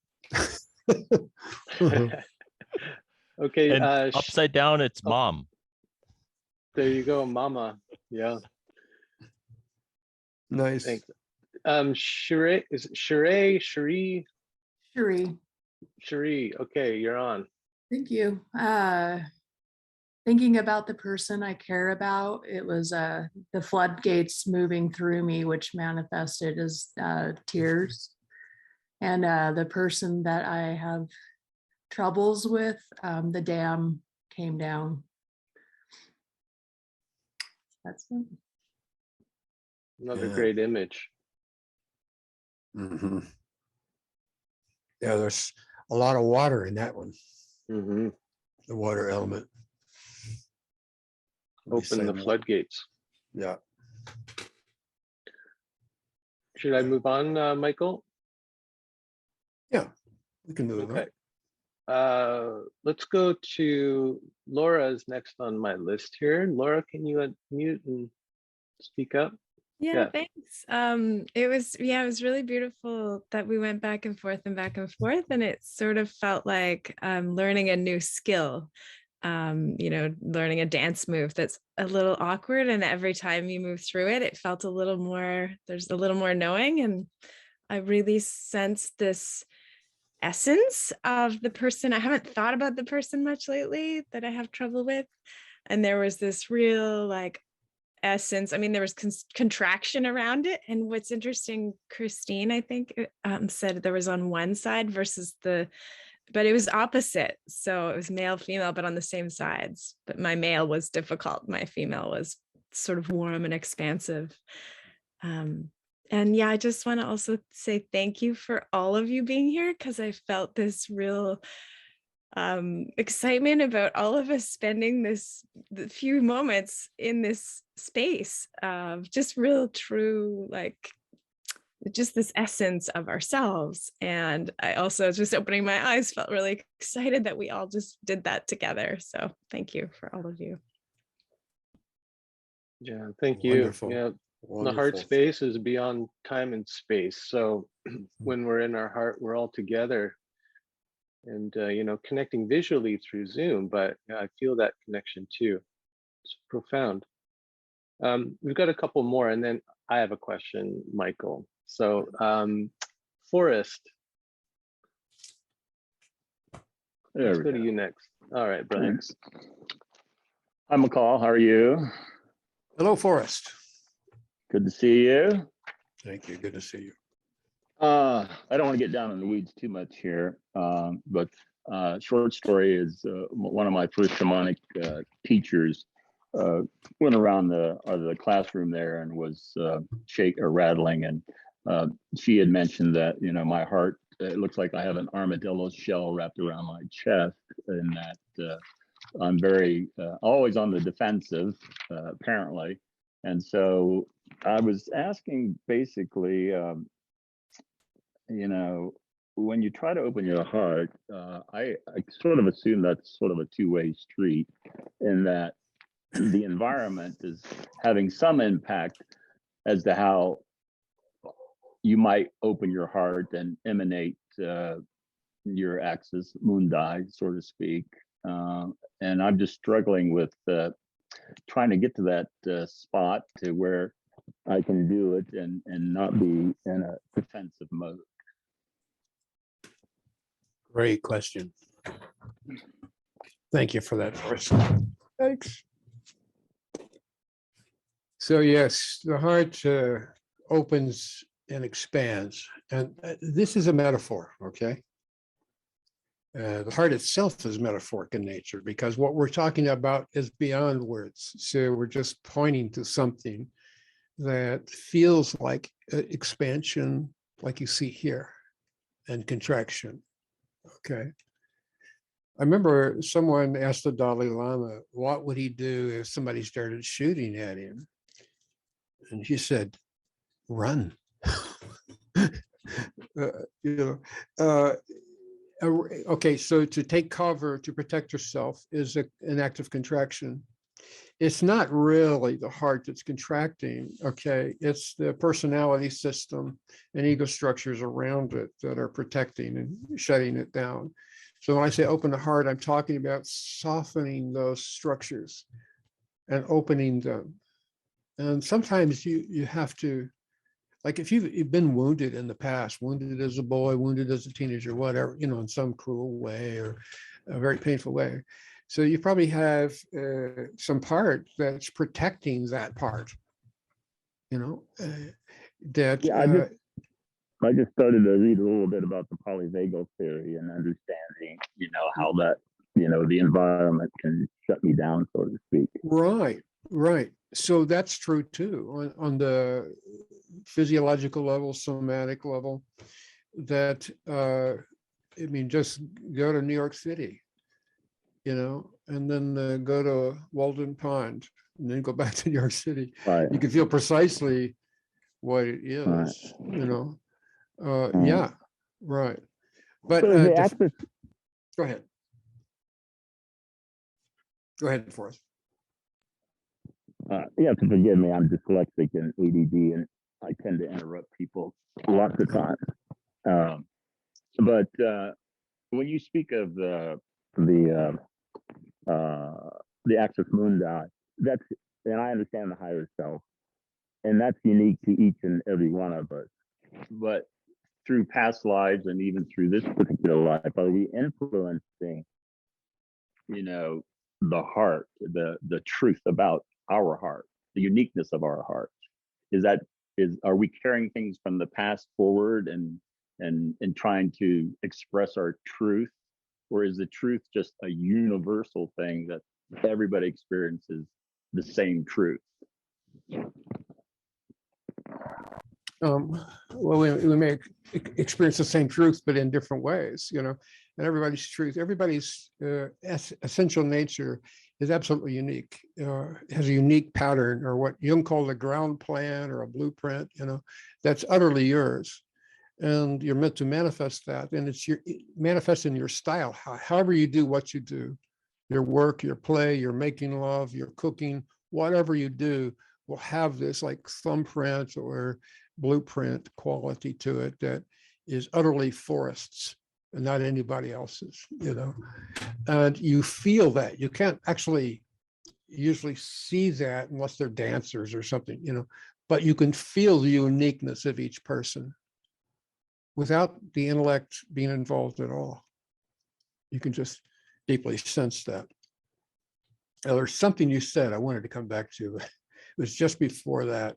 Okay. And upside down, it's mom. There you go, mama. Yeah. Nice. Thanks. Sheree, is it Sheree? Sheree. Okay, you're on. Thank you. Thinking about the person I care about, it was the floodgates moving through me, which manifested as tears. And the person that I have troubles with, the dam came down. That's it. Another great image. Mm-hmm. Yeah, there's a lot of water in that one. Mm-hmm. The water element. Open the floodgates. Yeah. Should I move on, Michael? Yeah, we can move Okay. on. Let's go to Laura's next on my list here. Laura, can you unmute and speak up? Yeah, thanks. It was really beautiful that we went back and forth, and it sort of felt like learning a new skill. Learning a dance move that's a little awkward, and every time you move through it, it felt there's a little more knowing, and I really sensed this essence of the person. I haven't thought about the person much lately that I have trouble with, and there was this real like essence. I mean, there was contraction around it, and what's interesting, Christine, I think, said there was on one side versus but it was opposite. So it was male, female, but on the same sides. But my male was difficult. My female was sort of warm and expansive. And yeah, I just want to also say thank you for all of you being here, because I felt this real excitement about all of us spending the few moments in this space of just real true, like just this essence of ourselves. And I also, just opening my eyes, felt really excited that we all just did that together. So thank you for all of you. Yeah, thank you. Wonderful. Yeah, Wonderful. the heart space is beyond time and space. So when we're in our heart, we're all together, and connecting visually through Zoom, but I feel that connection too. It's profound. We've got a couple more, and then I have a question, Michael. So Forrest, let's go to you next. All right, brother. Thanks. Hi, McCall. How are you? Hello, Forrest. Good to see you. Thank you. Good to see you. I don't want to get down in the weeds too much here, but short story is one of my first shamanic teachers went around the classroom there and was rattling, and she had mentioned that, my heart, it looks like I have an armadillo shell wrapped around my chest, and that I'm very always on the defensive, apparently. And so I was asking basically, when you try to open your heart, I sort of assume that's sort of a two-way street, in that the environment is having some impact as to how you might open your heart and emanate your axis mundi, so to speak. And I'm just struggling with trying to get to that spot to where I can do it and not be in a defensive mode. Great question. Thank you for that, Forrest. Thanks. So yes, the heart opens and expands, and this is a metaphor, okay? The heart itself is metaphoric in nature, because what we're talking about is beyond words. So we're just pointing to something that feels like expansion, like you see here, and contraction, okay? I remember someone asked the Dalai Lama, what would he do if somebody started shooting at him? And he said, run. You know, okay, so to take cover, to protect yourself is an act of contraction. It's not really the heart that's contracting, okay? It's the personality system and ego structures around it that are protecting and shutting it down. So when I say open the heart, I'm talking about softening those structures and opening them. And sometimes you have to, like if you've been wounded in the past, wounded as a boy, wounded as a teenager, whatever, you know, in some cruel way or a very painful way. So you probably have some part that's protecting that part, you know, that. Yeah, I just started to read a little bit about the polyvagal theory and understanding, you know, how that, you know, the environment can shut me down, so to speak. Right, right. So that's true too on the physiological level, somatic level. That I mean, just go to New York City, you know, and then go to Walden Pond, and then go back to New York City. Right. You can feel precisely what it is, right. You know. Yeah, right. But so the access. Go ahead. Go ahead, Forrest. You have to forgive me. I'm dyslexic and ADD, and I tend to interrupt people lots of times. But when you speak of the axis mundi, that's, and I understand the higher self, and that's unique to each and every one of us. But through past lives and even through this particular life, are we influencing, you know, the heart, the truth about our heart, the uniqueness of our heart? Are we carrying things from the past forward and trying to express our truth? Or is the truth just a universal thing that everybody experiences the same truth? Well, we may experience the same truth, but in different ways, you know, and everybody's truth, everybody's essential nature is absolutely unique, has a unique pattern, or what Jung called a ground plan or a blueprint, you know, that's utterly yours. And you're meant to manifest that. And it's manifest in your style, however you do what you do, your work, your play, your making love, your cooking, whatever you do will have this like thumbprint or blueprint quality to it that is utterly Forrest's and not anybody else's, you know. And you feel that. You can't actually usually see that unless they're dancers or something, you know, but you can feel the uniqueness of each person without the intellect being involved at all. You can just deeply sense that. Now, there's something you said I wanted to come back to. It was just before that.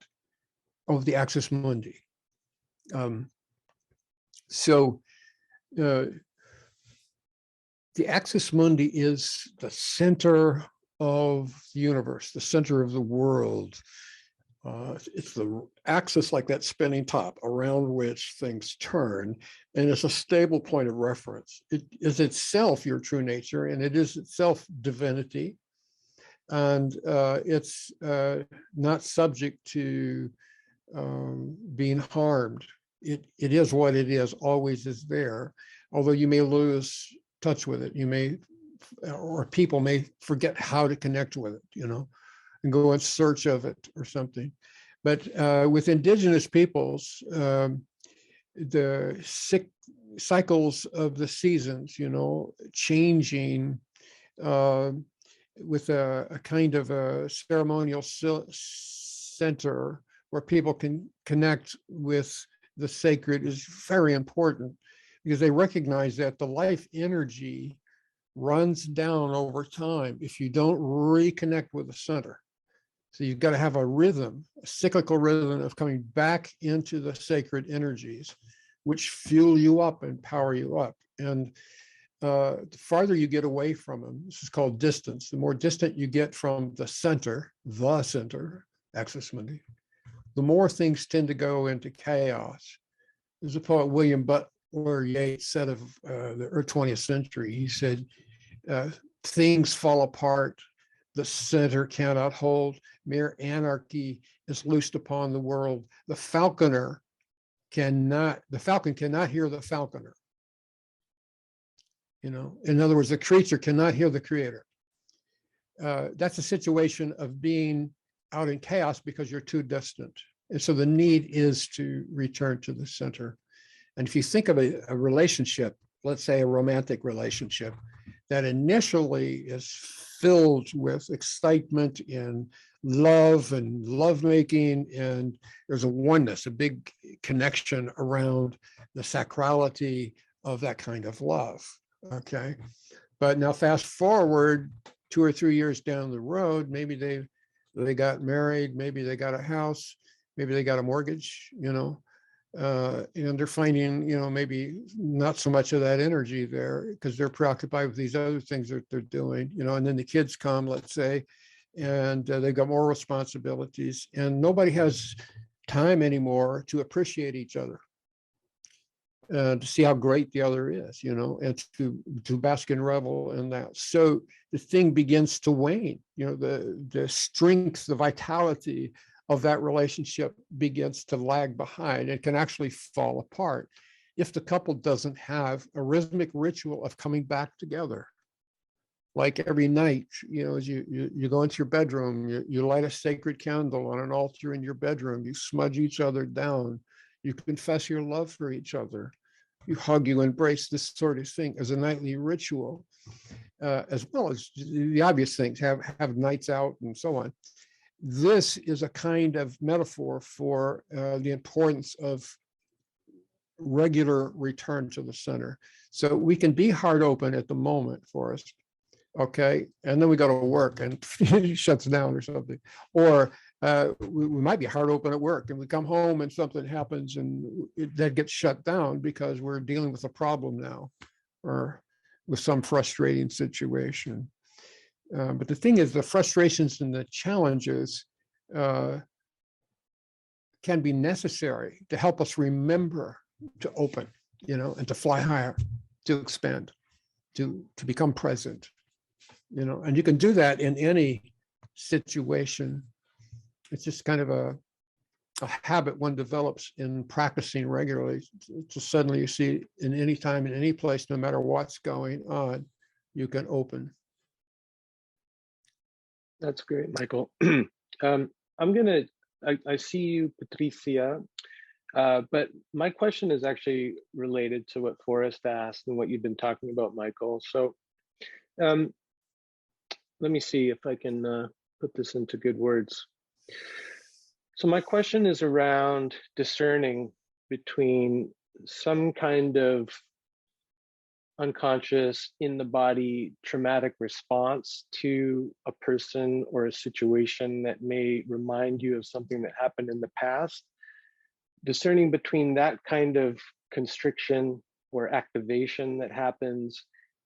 Oh, the axis mundi. The axis mundi is the center of the universe, the center of the world. It's the axis, like that spinning top around which things turn, and it's a stable point of reference. It is itself your true nature, and it is itself divinity, and it's not subject to being harmed. It is what it is, always is there, although you may lose touch with it. You may, or people may forget how to connect with it, you know, and go in search of it or something. But with indigenous peoples, the cycles of the seasons, you know, changing with a kind of a ceremonial center where people can connect with the sacred is very important, because they recognize that the life energy runs down over time if you don't reconnect with the center. So you've got to have a rhythm, a cyclical rhythm of coming back into the sacred energies, which fuel you up and power you up. And the farther you get away from them, this is called distance. The more distant you get from the center, axis mundi, the more things tend to go into chaos. There's a poet, William Butler Yeats, said of the early 20th century, he said, things fall apart, the center cannot hold, mere anarchy is loosed upon the world. The falconer the falcon cannot hear the falconer. You know, in other words, the creature cannot hear the creator. That's a situation of being out in chaos because you're too distant. And so the need is to return to the center. And if you think of a relationship, let's say a romantic relationship, that initially is filled with excitement and love and lovemaking, and there's a oneness, a big connection around the sacrality of that kind of love. Okay. But now fast forward 2 or 3 years down the road, maybe they got married, maybe they got a house, maybe they got a mortgage, you know, and they're finding, you know, maybe not so much of that energy there because they're preoccupied with these other things that they're doing, you know, and then the kids come, let's say, and they've got more responsibilities and nobody has time anymore to appreciate each other, to see how great the other is, you know, and to bask and revel in that. So the thing begins to wane, you know, the strength, the vitality of that relationship begins to lag behind and can actually fall apart if the couple doesn't have a rhythmic ritual of coming back together. Like every night, you know, as you go into your bedroom, you light a sacred candle on an altar in your bedroom, you smudge each other down, you confess your love for each other, you hug, you embrace, this sort of thing as a nightly ritual, as well as the obvious things, have nights out and so on. This is a kind of metaphor for the importance of regular return to the center. So we can be heart open at the moment for us, okay? And then we go to work and it shuts down or something. Or we might be heart open at work and we come home and something happens and that gets shut down because we're dealing with a problem now or with some frustrating situation. But the thing is, the frustrations and the challenges can be necessary to help us remember to open, you know, and to fly higher, to expand, to become present, you know, and you can do that in any situation. It's just kind of a habit one develops in practicing regularly. Just suddenly you see in any time, in any place, no matter what's going on, you can open. That's great, Michael. I see you, Patricia, but my question is actually related to what Forrest asked and what you've been talking about, Michael. So let me see if I can put this into good words. So my question is around discerning between some kind of unconscious in the body traumatic response to a person or a situation that may remind you of something that happened in the past, discerning between that kind of constriction or activation that happens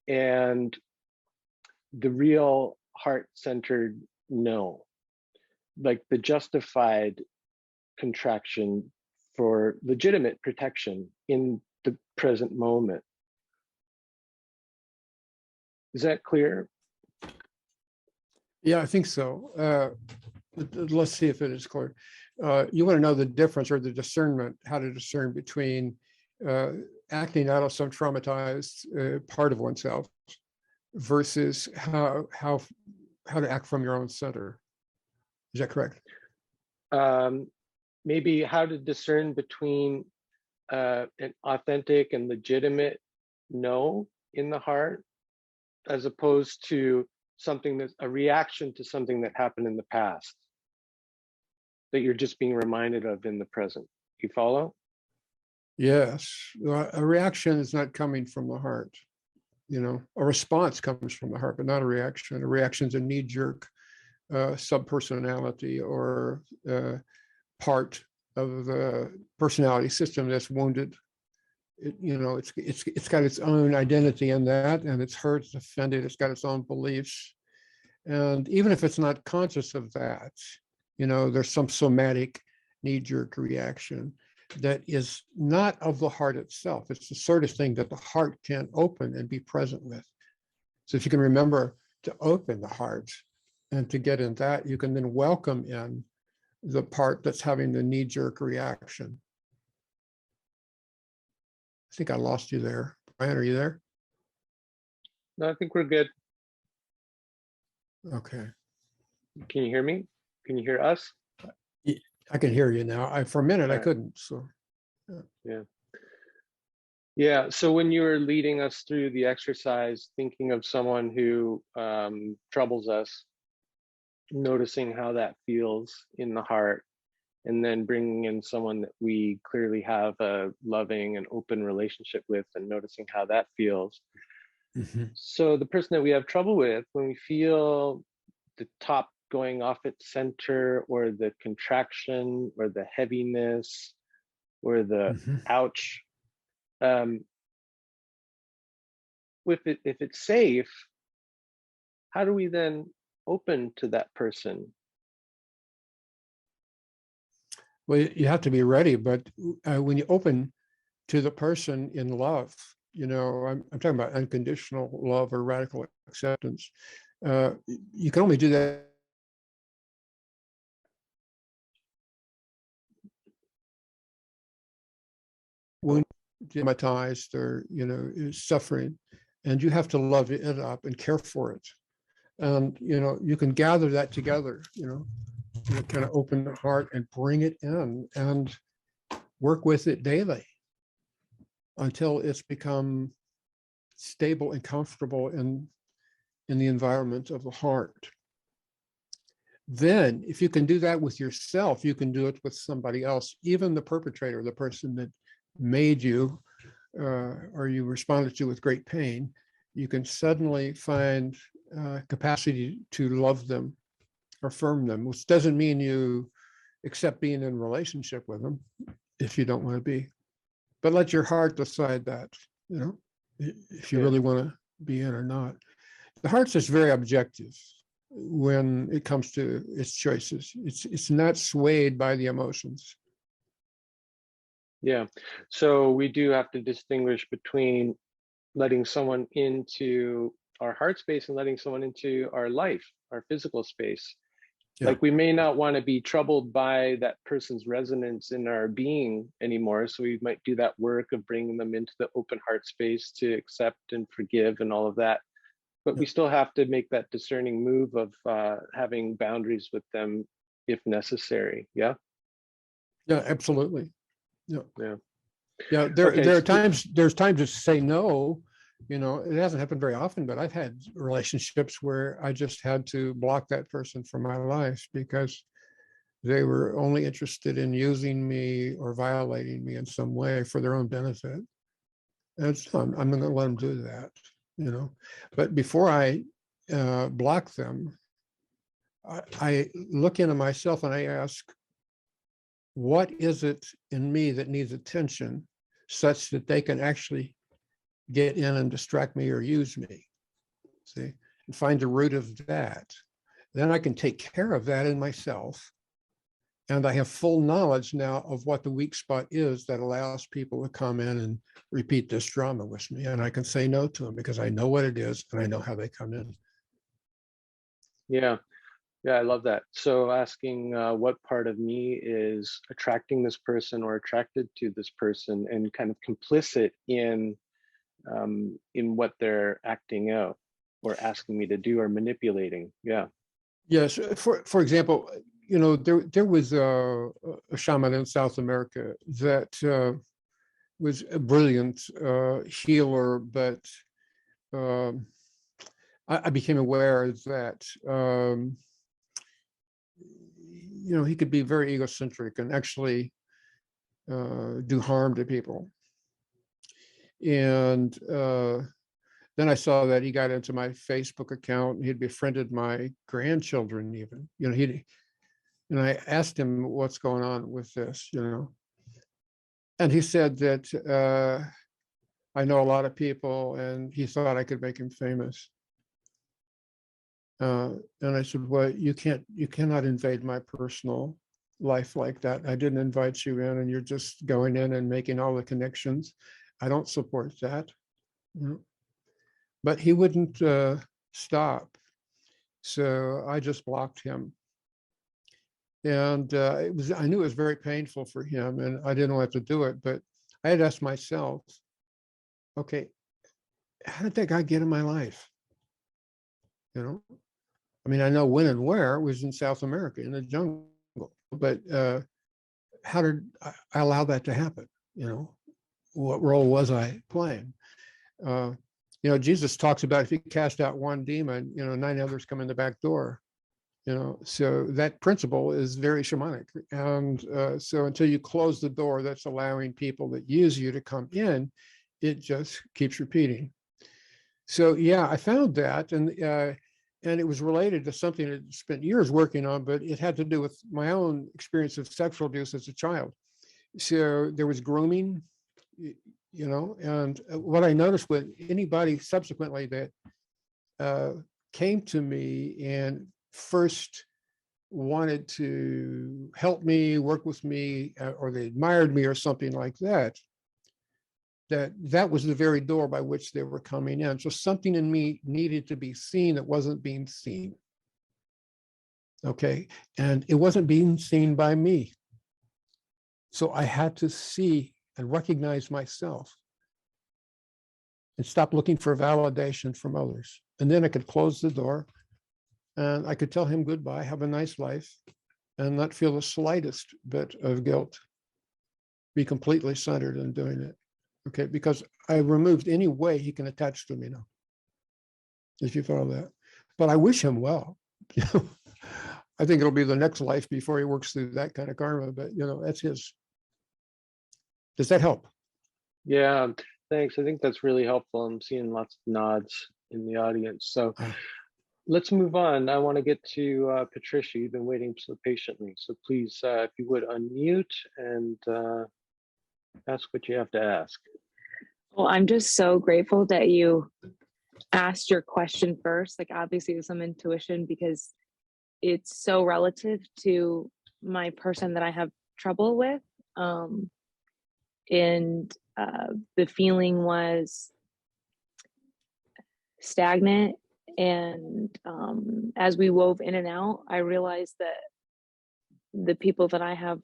and the real heart-centered no, like the justified contraction for legitimate protection in the present moment. Is that clear? Yeah, I think so. Let's see if it is clear. You want to know the difference or the discernment, how to discern between acting out of some traumatized part of oneself versus how to act from your own center. Is that correct? Maybe how to discern between an authentic and legitimate no in the heart, as opposed to something that's a reaction to something that happened in the past that you're just being reminded of in the present. You follow? Yes. A reaction is not coming from the heart. You know, a response comes from the heart, but not a reaction. A reaction is a knee-jerk subpersonality or part of the personality system that's wounded. You know, it's got its own identity in that, and it's hurt, it's offended, it's got its own beliefs. And even if it's not conscious of that, you know, there's some somatic knee-jerk reaction that is not of the heart itself. It's the sort of thing that the heart can open and be present with. So if you can remember to open the heart and to get in that, you can then welcome in the part that's having the knee-jerk reaction. think I lost you there. Brian, are you there? No, I think we're good. Okay. Can you hear me? Can you hear us? I can hear you now. For a minute, I Alright. couldn't. So, Yeah. So when you were leading us through the exercise, thinking of someone who troubles us, noticing how that feels in the heart, and then bringing in someone that we clearly have a loving and open relationship with, and noticing how that feels. mhm. So the person that we have trouble with, when we feel the top going off its center, or the contraction, or the heaviness, or the Mhm. ouch, if it's safe, how do we then open to that person? Well, you have to be ready, but when you open to the person in love, I'm talking about unconditional love or radical acceptance. You can only do that when traumatized or is suffering, and you have to love it up and care for it. And you can gather that together, kind of open the heart and bring it in and work with it daily until it's become stable and comfortable in the environment of the heart. Then, if you can do that with yourself, you can do it with somebody else, even the perpetrator, the person that made you or you responded to with great pain. You can suddenly find capacity to love them, affirm them, which doesn't mean you accept being in a relationship with them if you don't want to be. But let your heart decide that, if you really want to be in or not. The heart's just very objective when it comes to its choices. It's not swayed by the emotions. Yeah. So we do have to distinguish between letting someone into our heart space and letting someone into our life, our physical space. Yeah. Like, we may not want to be troubled by that person's resonance in our being anymore. So we might do that work of bringing them into the open heart space to accept and forgive and all of that. But we still have to make that discerning move of having boundaries with them if necessary. Yeah. Yeah, absolutely. Yeah. Yeah. Yeah. There are times, there's times to say no. It hasn't happened very often, but I've had relationships where I just had to block that person from my life because they were only interested in using me or violating me in some way for their own benefit. And so I'm not going to let them do that, But before I block them, I look into myself and I ask, what is it in me that needs attention such that they can actually get in and distract me or use me? See, and find the root of that. Then I can take care of that in myself. And I have full knowledge now of what the weak spot is that allows people to come in and repeat this drama with me. And I can say no to them because I know what it is and I know how they come in. Yeah. Yeah, I love that. So asking what part of me is attracting this person or attracted to this person, and kind of complicit in what they're acting out or asking me to do or manipulating. Yeah. Yes. For example, there was a shaman in South America that was a brilliant healer, but I became aware that he could be very egocentric and actually do harm to people. And then I saw that he got into my Facebook account. He'd befriended my grandchildren even. And I asked him what's going on with this, And he said that I know a lot of people, and he thought I could make him famous. And I said, well, you cannot invade my personal life like that. I didn't invite you in, and you're just going in and making all the connections. I don't support that. But he wouldn't stop. So I just blocked him. And I knew it was very painful for him, and I didn't want to do it, but I had asked myself, okay, how did that guy get in my life? You know, I mean, I know when and where. It was in South America in the jungle, but how did I allow that to happen? You know, what role was I playing? You know, Jesus talks about if you cast out one demon, you know, 9 others come in the back door. You know, so that principle is very shamanic. And so until you close the door that's allowing people that use you to come in, it just keeps repeating. So yeah, I found that, and it was related to something I spent years working on, but it had to do with my own experience of sexual abuse as a child. So there was grooming, you know, and what I noticed with anybody subsequently that came to me and first wanted to help me, work with me, or they admired me or something like that, that was the very door by which they were coming in. So something in me needed to be seen that wasn't being seen. Okay, and it wasn't being seen by me. So I had to see and recognize myself and stop looking for validation from others. And then I could close the door and I could tell him goodbye, have a nice life, and not feel the slightest bit of guilt. Be completely centered in doing it. Okay, because I removed any way he can attach to me now, if you follow that. But I wish him well. I think it'll be the next life before he works through that kind of karma, but you know, that's his. Does that help? Yeah, thanks. I think that's really helpful. I'm seeing lots of nods in the audience. So let's move on. I want to get to Patricia. You've been waiting so patiently. So please, if you would unmute and ask what you have to ask. Well, I'm just so grateful that you asked your question first. Like, obviously, with some intuition, because it's so relative to my person that I have trouble with. And the feeling was stagnant. And as we wove in and out, I realized that the people that I have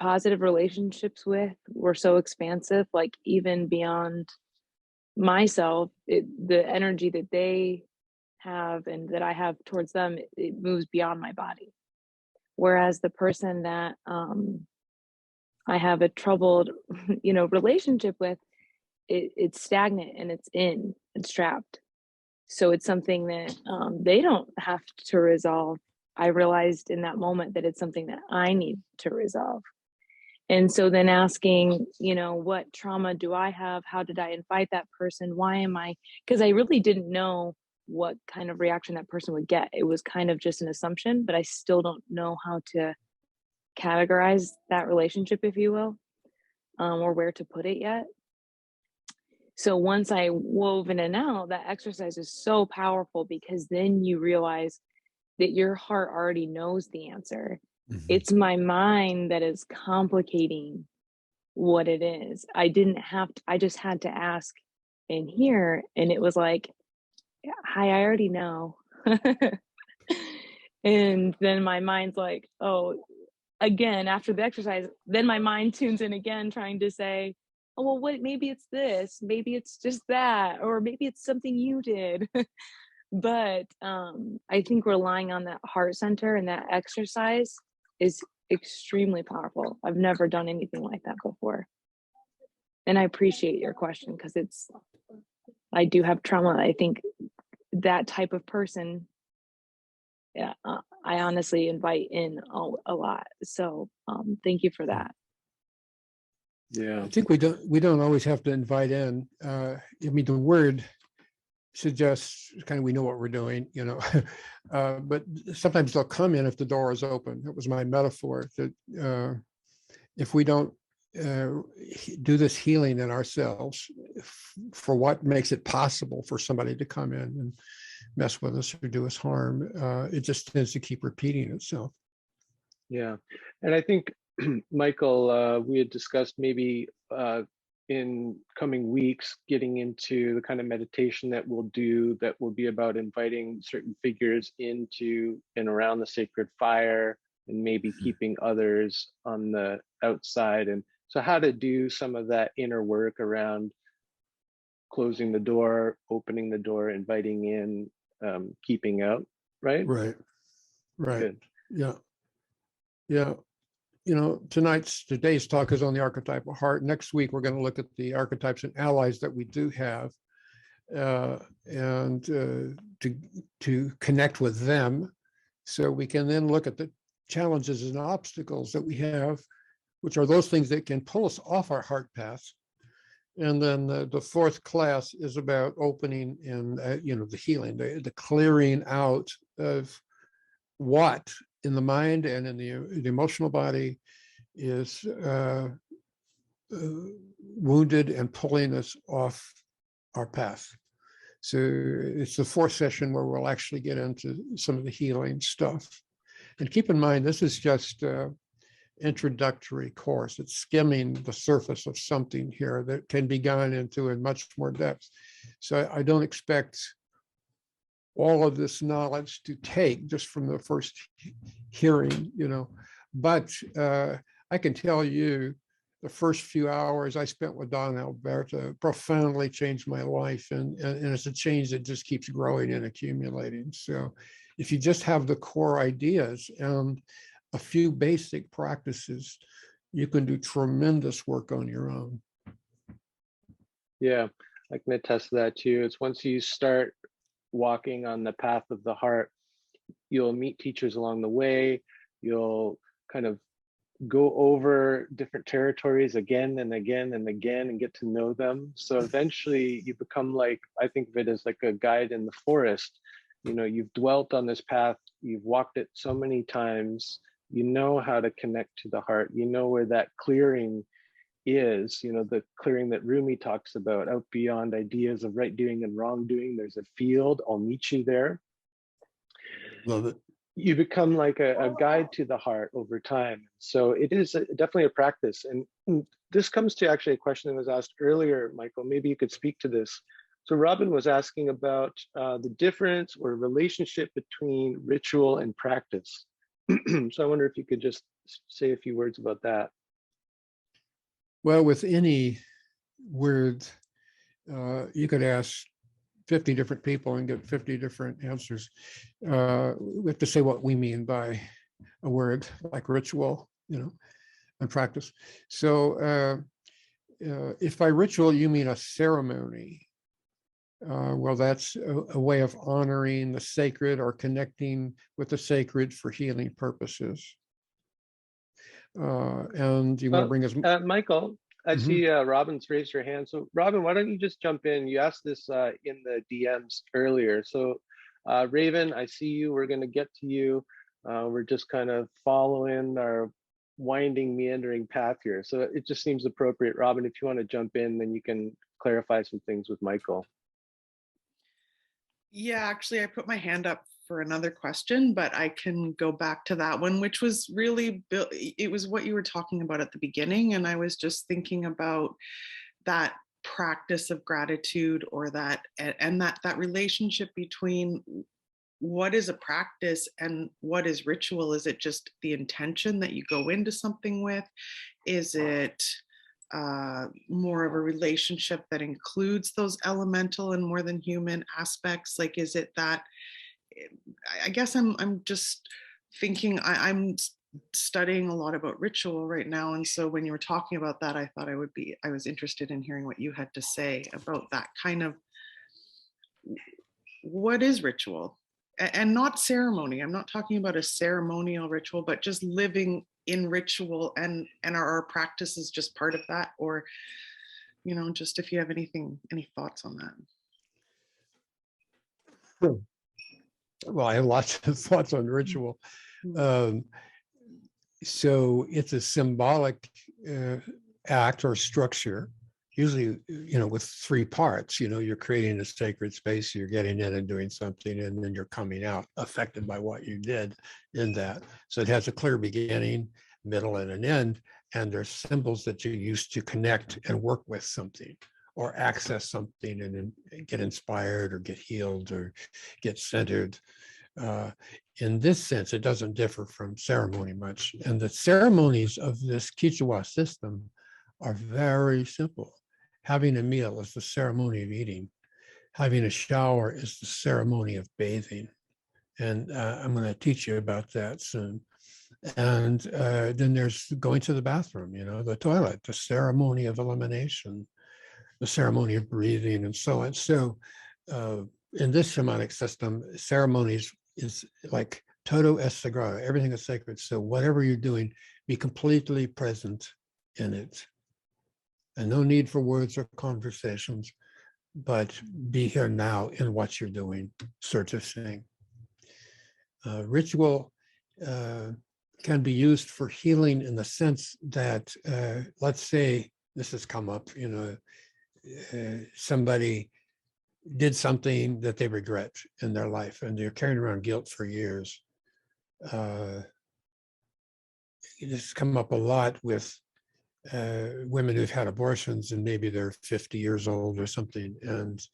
positive relationships with were so expansive, like even beyond myself, the energy that they have and that I have towards them, it moves beyond my body. Whereas the person that I have a troubled, relationship with, it's stagnant and it's trapped. So it's something that they don't have to resolve. I realized in that moment that it's something that I need to resolve. And so then asking, what trauma do I have? How did I invite that person? Why am I? Because I really didn't know what kind of reaction that person would get. It was kind of just an assumption, but I still don't know how to categorize that relationship, if you will, or where to put it yet. So once I wove in and out, that exercise is so powerful, because then you realize that your heart already knows the answer. Mm-hmm. It's my mind that is complicating what it is. I just had to ask and hear, and it was like, hi, I already know. And then my mind's like, oh, again, after the exercise, then my mind tunes in again, trying to say, oh, well, what, maybe it's this, maybe it's just that, or maybe it's something you did. But I think relying on that heart center and that exercise is extremely powerful. I've never done anything like that before. And I appreciate your question, because I do have trauma. I think that type of person, I honestly invite in a lot. So thank you for that. Yeah, I think we don't always have to invite in. I mean, the word suggests kind of we know what we're doing, but sometimes they'll come in if the door is open. That was my metaphor, that if we don't do this healing in ourselves, for what makes it possible for somebody to come in and mess with us or do us harm, it just tends to keep repeating itself. Yeah, and I think, Michael, we had discussed maybe in coming weeks getting into the kind of meditation that we'll do, that will be about inviting certain figures into and around the sacred fire, and maybe keeping others on the outside. And so how to do some of that inner work around closing the door, opening the door, inviting in, keeping out, right? Right. Good. Yeah. Yeah. You know, today's talk is on the archetypal heart. Next week, we're going to look at the archetypes and allies that we do have, and to connect with them, so we can then look at the challenges and obstacles that we have, which are those things that can pull us off our heart path. And then the fourth class is about opening and the healing, the clearing out of what in the mind and in the emotional body is wounded and pulling us off our path. So it's the fourth session where we'll actually get into some of the healing stuff. And keep in mind, this is just an introductory course. It's skimming the surface of something here that can be gone into in much more depth. So I don't expect all of this knowledge to take just from the first hearing, but I can tell you the first few hours I spent with Don Alberto profoundly changed my life, and it's a change that just keeps growing and accumulating. So if you just have the core ideas and a few basic practices, you can do tremendous work on your own. Yeah, I can attest to that too. It's once you start walking on the path of the heart, you'll meet teachers along the way. You'll kind of go over different territories again and again and again and get to know them. So eventually you become like, I think of it as like a guide in the forest. You've dwelt on this path, you've walked it so many times, you know how to connect to the heart, you know where that clearing is, the clearing that Rumi talks about, out beyond ideas of right doing and wrong doing, there's a field, I'll meet you there. Love it. You become like a guide to the heart over time. So it is definitely a practice. And this comes to actually a question that was asked earlier, Michael, maybe you could speak to this. So Robin was asking about the difference or relationship between ritual and practice. So I wonder if you could just say a few words about that. Well, with any word, you could ask 50 different people and get 50 different answers. We have to say what we mean by a word like ritual, and practice. So if by ritual you mean a ceremony, well, that's a way of honoring the sacred or connecting with the sacred for healing purposes. And you want to bring us, Michael, I see Robin's raised her hand. So Robin, why don't you just jump in? You asked this in the DMs earlier. So Raven, I see you. We're going to get to you. We're just kind of following our winding, meandering path here. So it just seems appropriate. Robin, if you want to jump in, then you can clarify some things with Michael. Yeah, actually, I put my hand up for another question, but I can go back to that one, which was really, it was what you were talking about at the beginning. And I was just thinking about that practice of gratitude, or that relationship between what is a practice and what is ritual. Is it just the intention that you go into something with? Is it more of a relationship that includes those elemental and more than human aspects? Like, is it that, I guess I'm just thinking, I'm studying a lot about ritual right now. And so when you were talking about that, I thought I was interested in hearing what you had to say about that kind of, what is ritual? And not ceremony. I'm not talking about a ceremonial ritual, but just living in ritual, and are our practices just part of that? Or, just if you have any thoughts on that. Well, I have lots of thoughts on ritual. So it's a symbolic act or structure, usually, with three parts. You're creating a sacred space, you're getting in and doing something, and then you're coming out affected by what you did in that. So it has a clear beginning, middle, and an end, and there's symbols that you use to connect and work with something, or access something and get inspired or get healed or get centered. In this sense, it doesn't differ from ceremony much. And the ceremonies of this Quechua system are very simple. Having a meal is the ceremony of eating. Having a shower is the ceremony of bathing. And I'm going to teach you about that soon. And then there's going to the bathroom, you know, the toilet, the ceremony of elimination, the ceremony of breathing, and so on. So in this shamanic system, ceremonies is like todo es sagrado, everything is sacred. So whatever you're doing, be completely present in it. And no need for words or conversations, but be here now in what you're doing, sort of thing. Ritual can be used for healing in the sense that, let's say, this has come up, you know, somebody did something that they regret in their life and they're carrying around guilt for years. It has come up a lot with women who've had abortions and maybe they're 50 years old or something, and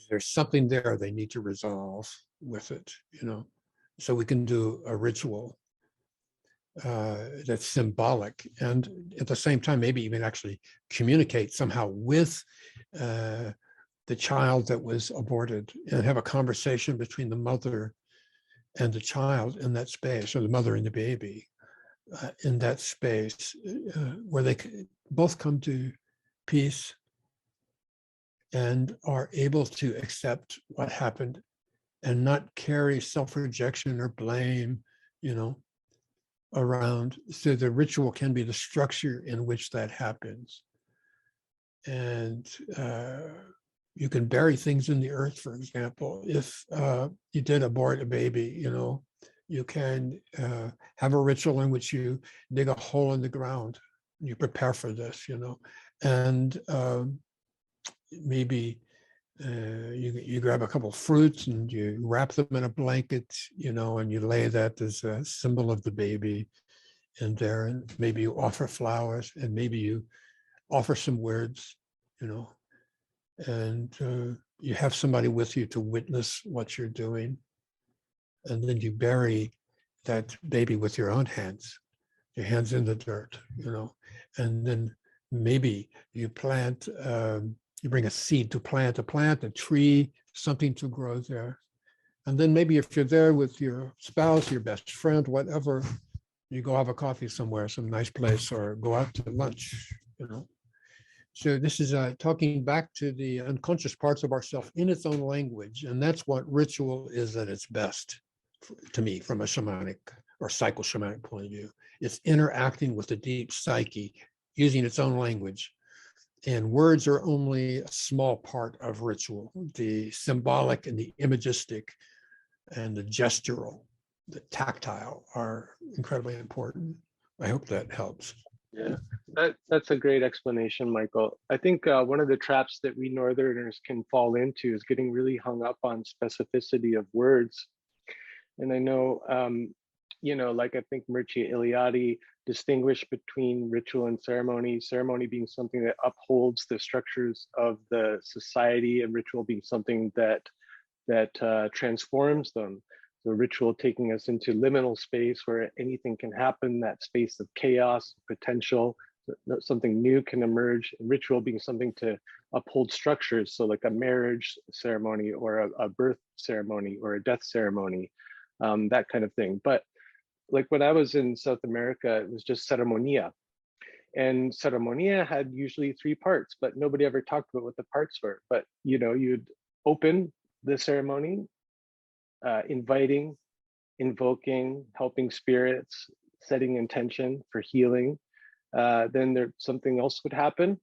there's something there they need to resolve with it, you know. So we can do a ritual that's symbolic and at the same time maybe even actually communicate somehow with the child that was aborted and have a conversation between the mother and the child in that space, or the mother and the baby in that space where they both come to peace and are able to accept what happened and not carry self-rejection or blame, you know, around. So the ritual can be the structure in which that happens. And you can bury things in the earth, for example. If you did abort a baby, you know, you can have a ritual in which you dig a hole in the ground. You prepare for this, you know, and maybe you grab a couple of fruits and you wrap them in a blanket, you know, and you lay that as a symbol of the baby in there. And maybe you offer flowers and maybe you offer some words, you know, and you have somebody with you to witness what you're doing. And then you bury that baby with your own hands, your hands in the dirt, you know, and then maybe you plant, you bring a seed to plant, a tree, something to grow there. And then maybe if you're there with your spouse, your best friend, whatever, you go have a coffee somewhere, some nice place, or go out to lunch, you know. So this is talking back to the unconscious parts of ourself in its own language. And that's what ritual is at its best, to me, from a shamanic or psycho-shamanic point of view. It's interacting with the deep psyche, using its own language. And words are only a small part of ritual. The symbolic and the imagistic and the gestural, the tactile are incredibly important. I hope that helps. Yeah, that's a great explanation, Michael. I think one of the traps that we Northerners can fall into is getting really hung up on specificity of words. And I know, you know, like I think Mircea Eliade distinguished between ritual and ceremony, ceremony being something that upholds the structures of the society and ritual being something that transforms them. The ritual taking us into liminal space where anything can happen, that space of chaos, potential, something new can emerge. And ritual being something to uphold structures. So like a marriage ceremony or a birth ceremony or a death ceremony, that kind of thing. But like when I was in South America, it was just ceremonia. And ceremonia had usually 3 parts, but nobody ever talked about what the parts were. But, you know, you'd open the ceremony, inviting, invoking, helping spirits, setting intention for healing. Then something else would happen,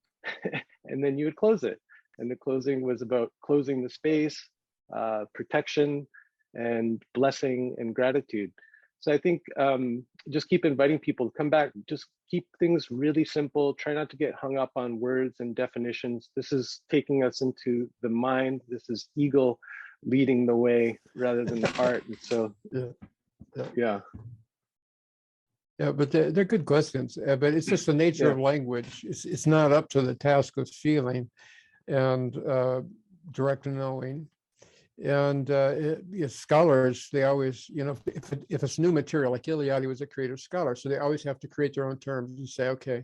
and then you would close it. And the closing was about closing the space, protection, and blessing and gratitude. So I think just keep inviting people to come back. Just keep things really simple. Try not to get hung up on words and definitions. This is taking us into the mind. This is ego leading the way rather than the heart. And so, yeah. Yeah, but they're good questions. But it's just the nature of language. It's not up to the task of feeling and direct knowing. And scholars, they always, you know, if it's new material, like Eliade was a creative scholar, so they always have to create their own terms and say, okay,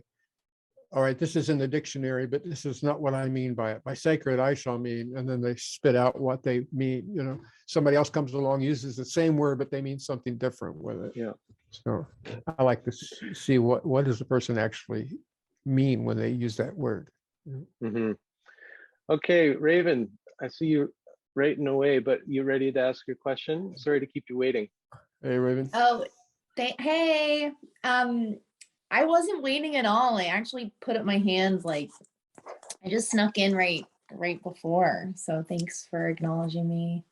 all right, this is in the dictionary, but this is not what I mean by it. By sacred, I shall mean, and then they spit out what they mean. You know, somebody else comes along, uses the same word, but they mean something different with it. Yeah. So I like to see what does the person actually mean when they use that word. Mm-hmm. Okay, Raven, I see you writing away, but you ready to ask your question? Sorry to keep you waiting. Hey, Raven. Oh, hey. I wasn't waiting at all. I actually put up my hands, like I just snuck in right before. So thanks for acknowledging me.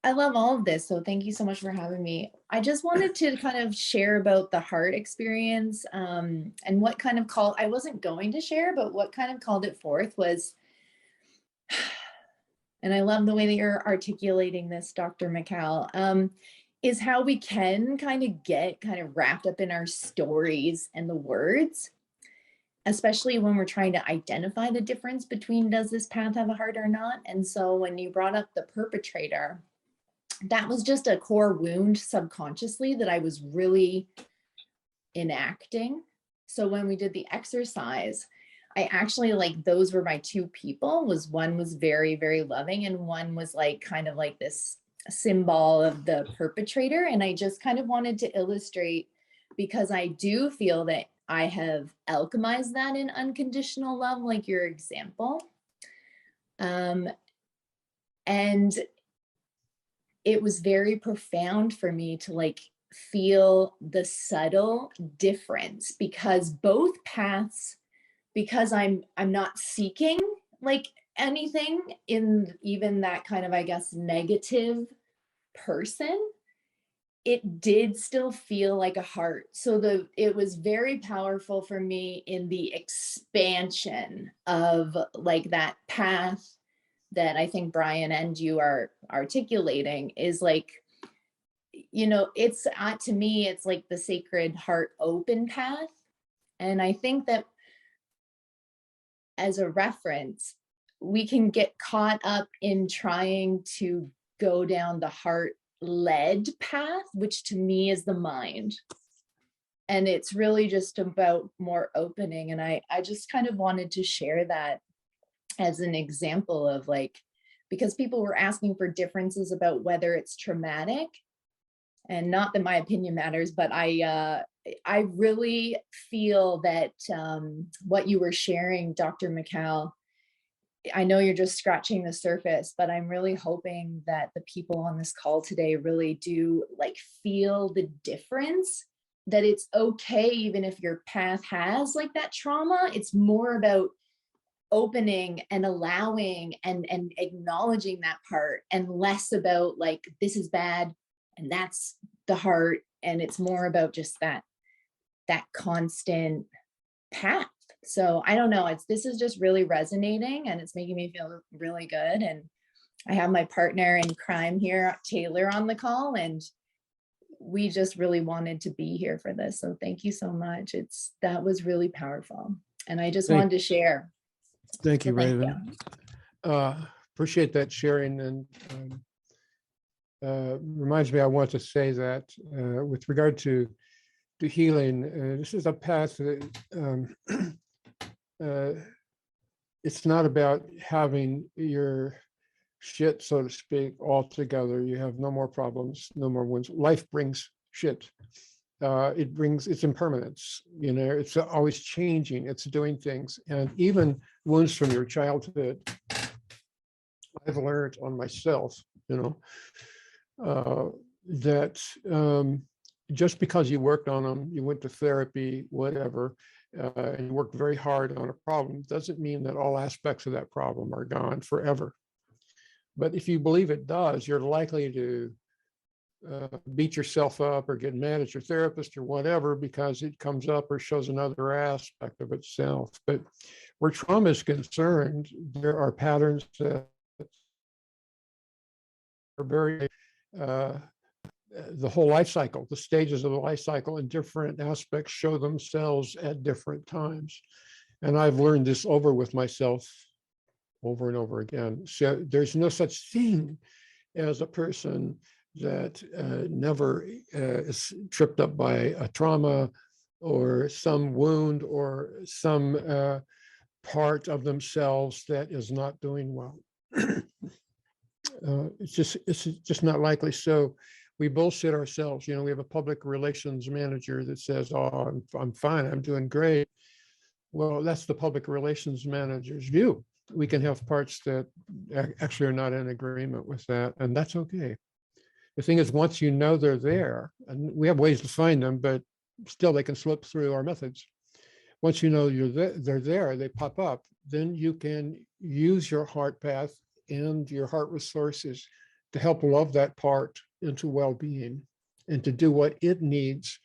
I love all of this. So thank you so much for having me. I just wanted to kind of share about the heart experience, and what kind of called, I wasn't going to share, but what kind of called it forth was, and I love the way that you're articulating this, Dr. McCall, is how we can kind of get kind of wrapped up in our stories and the words, especially when we're trying to identify the difference between does this path have a heart or not. And so when you brought up the perpetrator, that was just a core wound subconsciously that I was really enacting. So when we did the exercise, I actually, like, those were my two people. One was very, very loving, and one was like kind of like this symbol of the perpetrator. And I just kind of wanted to illustrate, because I do feel that I have alchemized that in unconditional love, like your example. And it was very profound for me to like feel the subtle difference, because both paths, because I'm not seeking like anything in even that kind of, I guess, negative person, it did still feel like a heart. So it was very powerful for me in the expansion of like that path that I think Brian and you are articulating is like, you know, it's to me, it's like the sacred heart open path. And I think that as a reference, we can get caught up in trying to go down the heart led path, which to me is the mind. And it's really just about more opening. And I just kind of wanted to share that as an example of like, because people were asking for differences about whether it's traumatic, and not that my opinion matters, but I really feel that what you were sharing, Dr. McCall, I know you're just scratching the surface, but I'm really hoping that the people on this call today really do like feel the difference, that it's okay even if your path has like that trauma. It's more about opening and allowing and acknowledging that part, and less about like this is bad and that's the heart. And it's more about just that constant path. So I don't know, this is just really resonating, and it's making me feel really good. And I have my partner in crime here, Taylor, on the call, and we just really wanted to be here for this. So thank you so much. That was really powerful. And I just wanted to share. Thank you, Raven. Appreciate that sharing. And reminds me, I want to say that with regard to healing, this is a path that it's not about having your shit, so to speak, all together. You have no more problems, no more wounds. Life brings shit. It brings its impermanence. You know, it's always changing. It's doing things, and even wounds from your childhood. I've learned on myself, you know, that just because you worked on them, you went to therapy, whatever, and you worked very hard on a problem, doesn't mean that all aspects of that problem are gone forever. But if you believe it does, you're likely to beat yourself up or get mad at your therapist or whatever because it comes up or shows another aspect of itself. But where trauma is concerned, there are patterns that are very the whole life cycle, the stages of the life cycle in different aspects show themselves at different times. And I've learned this over with myself over and over again. So there's no such thing as a person that never is tripped up by a trauma or some wound or some part of themselves that is not doing well. It's just not likely. So we bullshit ourselves. You know, we have a public relations manager that says, "Oh, I'm fine. I'm doing great." Well, that's the public relations manager's view. We can have parts that actually are not in agreement with that, and that's okay. The thing is, once you know they're there, and we have ways to find them, but still they can slip through our methods. Once you know they're there, they pop up, then you can use your heart path and your heart resources to help love that part into well-being and to do what it needs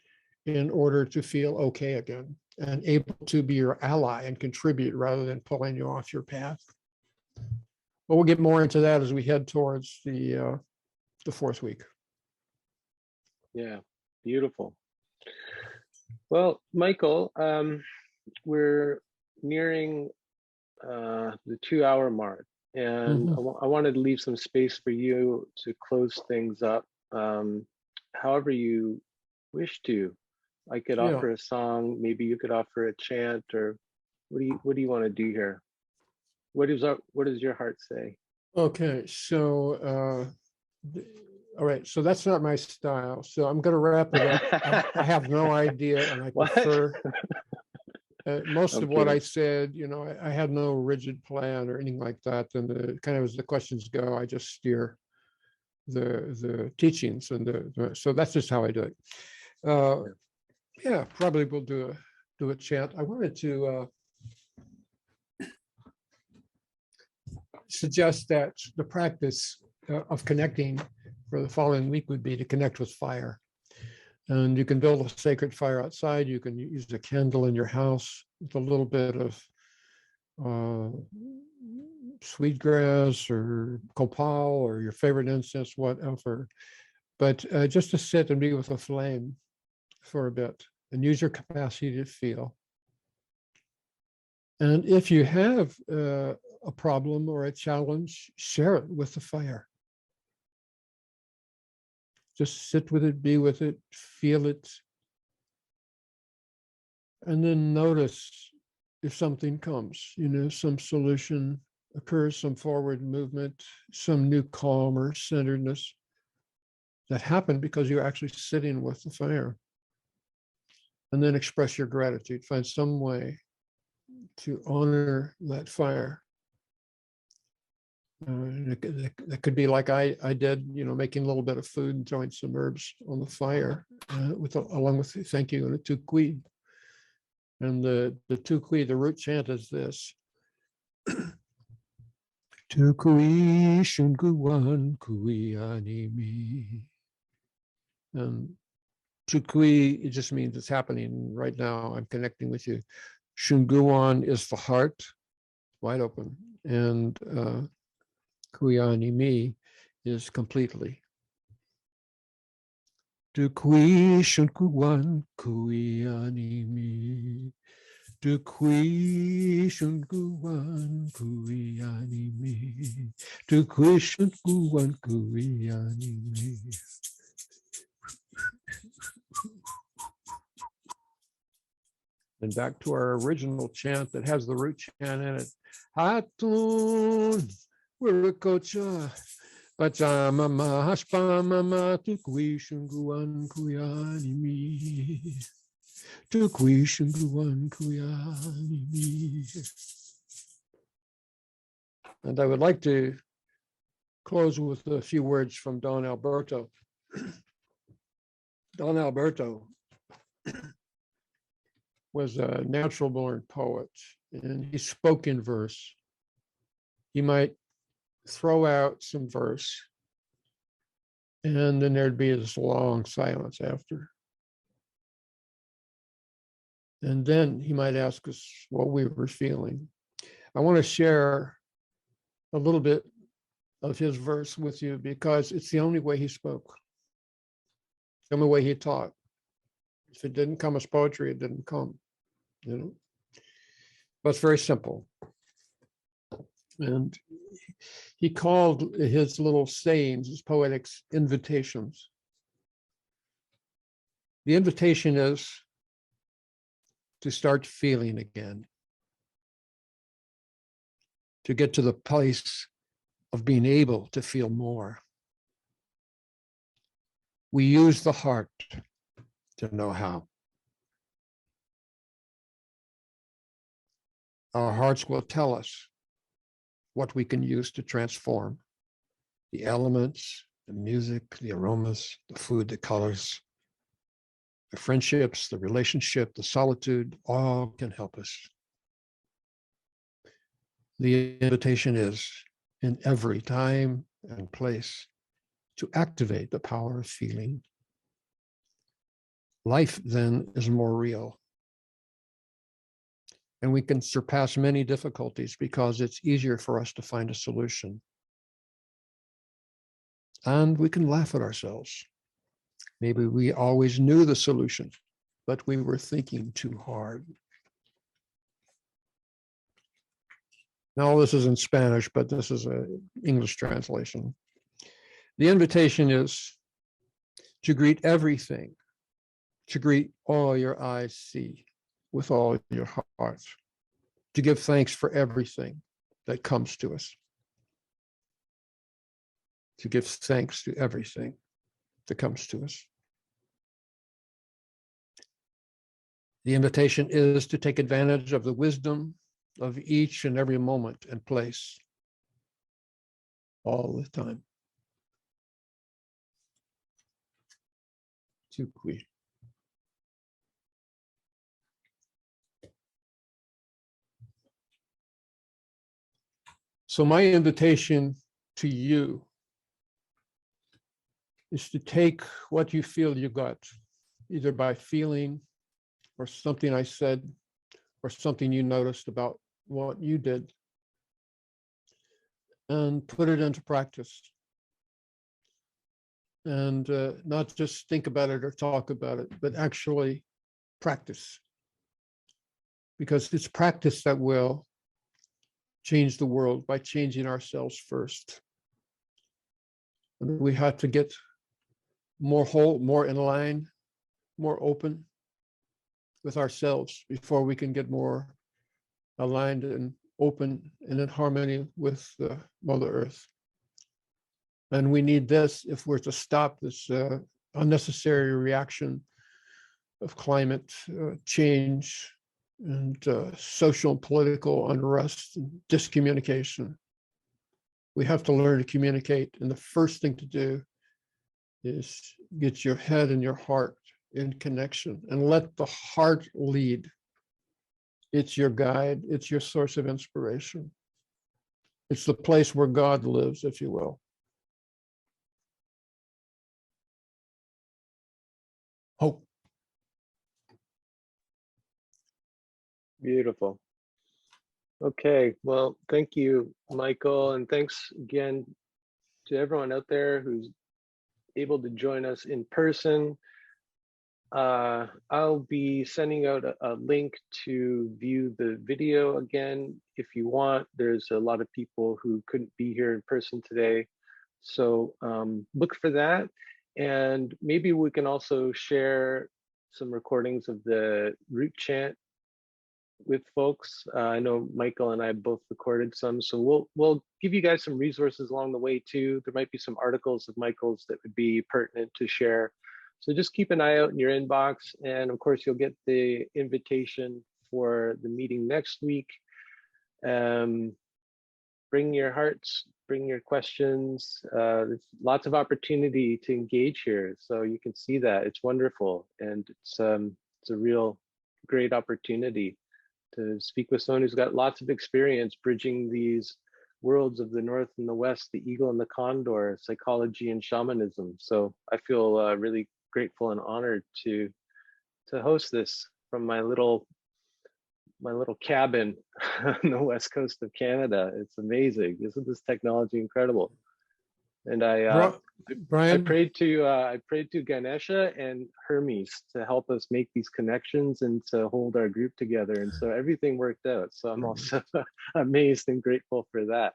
in order to feel okay again and able to be your ally and contribute rather than pulling you off your path. But we'll get more into that as we head towards the fourth week. Yeah, beautiful. Well, Michael, we're nearing the 2-hour mark, and I wanted to leave some space for you to close things up, however you wish to. I could offer a song, maybe you could offer a chant, or what do you want to do here? What does your heart say? Okay, so all right, so that's not my style. So I'm going to wrap it up. I have no idea, and I prefer most of what I said. You know, I had no rigid plan or anything like that. And the kind of as the questions go, I just steer the teachings, and so that's just how I do it. Yeah, probably we'll do a chant. I wanted to suggest that the practice of connecting for the following week would be to connect with fire. And you can build a sacred fire outside. You can use a candle in your house with a little bit of sweetgrass or copal or your favorite incense, whatever. But just to sit and be with a flame for a bit and use your capacity to feel. And if you have a problem or a challenge, share it with the fire. Just sit with it, be with it, feel it. And then notice if something comes, you know, some solution occurs, some forward movement, some new calm or centeredness that happened because you're actually sitting with the fire. And then express your gratitude. Find some way to honor that fire. That could be like I did, you know, making a little bit of food and throwing some herbs on the fire along with thank you and a TUKUY. And the TUKUY, the root chant is this. TUKUY shunguwan kuy animi. And TUKUY, it just means it's happening right now. I'm connecting with you. Shunguwan is the heart, wide open. And Kuyanimi is completely. TUKUY shunguwan kuyanimi. TUKUY shunguwan kuyanimi. TUKUY shunguwan kuyanimi. And back to our original chant that has the root chant in it. Hatun Wirakocha Pachama Mahashpa Mama TUKUY shunguwan kuyanimi. TUKUY shunguwan kuyanimi. And I would like to close with a few words from Don Alberto. Don Alberto was a natural born poet, and he spoke in verse. He might throw out some verse, and then there'd be this long silence after. And then he might ask us what we were feeling. I want to share a little bit of his verse with you because it's the only way he spoke, the only way he taught. If it didn't come as poetry, it didn't come, you know. But it's very simple. And he called his little sayings, his poetics, invitations. The invitation is to start feeling again, to get to the place of being able to feel more. We use the heart to know how. Our hearts will tell us what we can use to transform the elements, the music, the aromas, the food, the colors, the friendships, the relationship, the solitude, all can help us. The invitation is in every time and place to activate the power of feeling. Life then is more real. And we can surpass many difficulties because it's easier for us to find a solution. And we can laugh at ourselves. Maybe we always knew the solution, but we were thinking too hard. Now, this is in Spanish, but this is an English translation. The invitation is to greet everything, to greet all your eyes see with all your heart, to give thanks for everything that comes to us, to give thanks to everything that comes to us. The invitation is to take advantage of the wisdom of each and every moment and place all the time. TUKUY. So my invitation to you is to take what you feel you got, either by feeling or something I said or something you noticed about what you did, and put it into practice. And not just think about it or talk about it, but actually practice. Because it's practice that will change the world by changing ourselves first. And we have to get more whole, more in line, more open with ourselves before we can get more aligned and open and in harmony with Mother Earth. And we need this if we're to stop this unnecessary reaction of climate change and social and political unrest and discommunication. We have to learn to communicate. And the first thing to do is get your head and your heart in connection and let the heart lead. It's your guide. It's your source of inspiration. It's the place where God lives, if you will. Hope. Beautiful. Okay, well, thank you, Michael, and thanks again to everyone out there who's able to join us in person. I'll be sending out a link to view the video again if you want. There's a lot of people who couldn't be here in person today, so look for that. And maybe we can also share some recordings of the root chant with folks. I know Michael and I both recorded some, so we'll give you guys some resources along the way too. There might be some articles of Michael's that would be pertinent to share. So just keep an eye out in your inbox, and of course you'll get the invitation for the meeting next week. Bring your hearts, bring your questions. There's lots of opportunity to engage here, so you can see that it's wonderful, and it's a real great opportunity to speak with someone who's got lots of experience bridging these worlds of the North and the West, the eagle and the condor, psychology and shamanism. So I feel really grateful and honored to host this from my little cabin on the west coast of Canada. It's amazing. Isn't this technology incredible? And I prayed to Ganesha and Hermes to help us make these connections and to hold our group together. And so everything worked out. So I'm also amazed and grateful for that.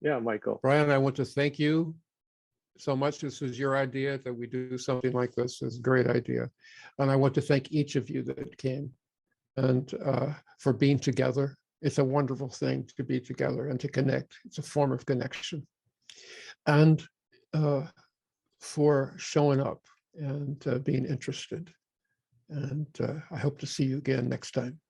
Yeah, Michael. Brian, I want to thank you so much. This was your idea that we do something like this. It's a great idea. And I want to thank each of you that came and for being together. It's a wonderful thing to be together and to connect. It's a form of connection. And for showing up and being interested. And I hope to see you again next time.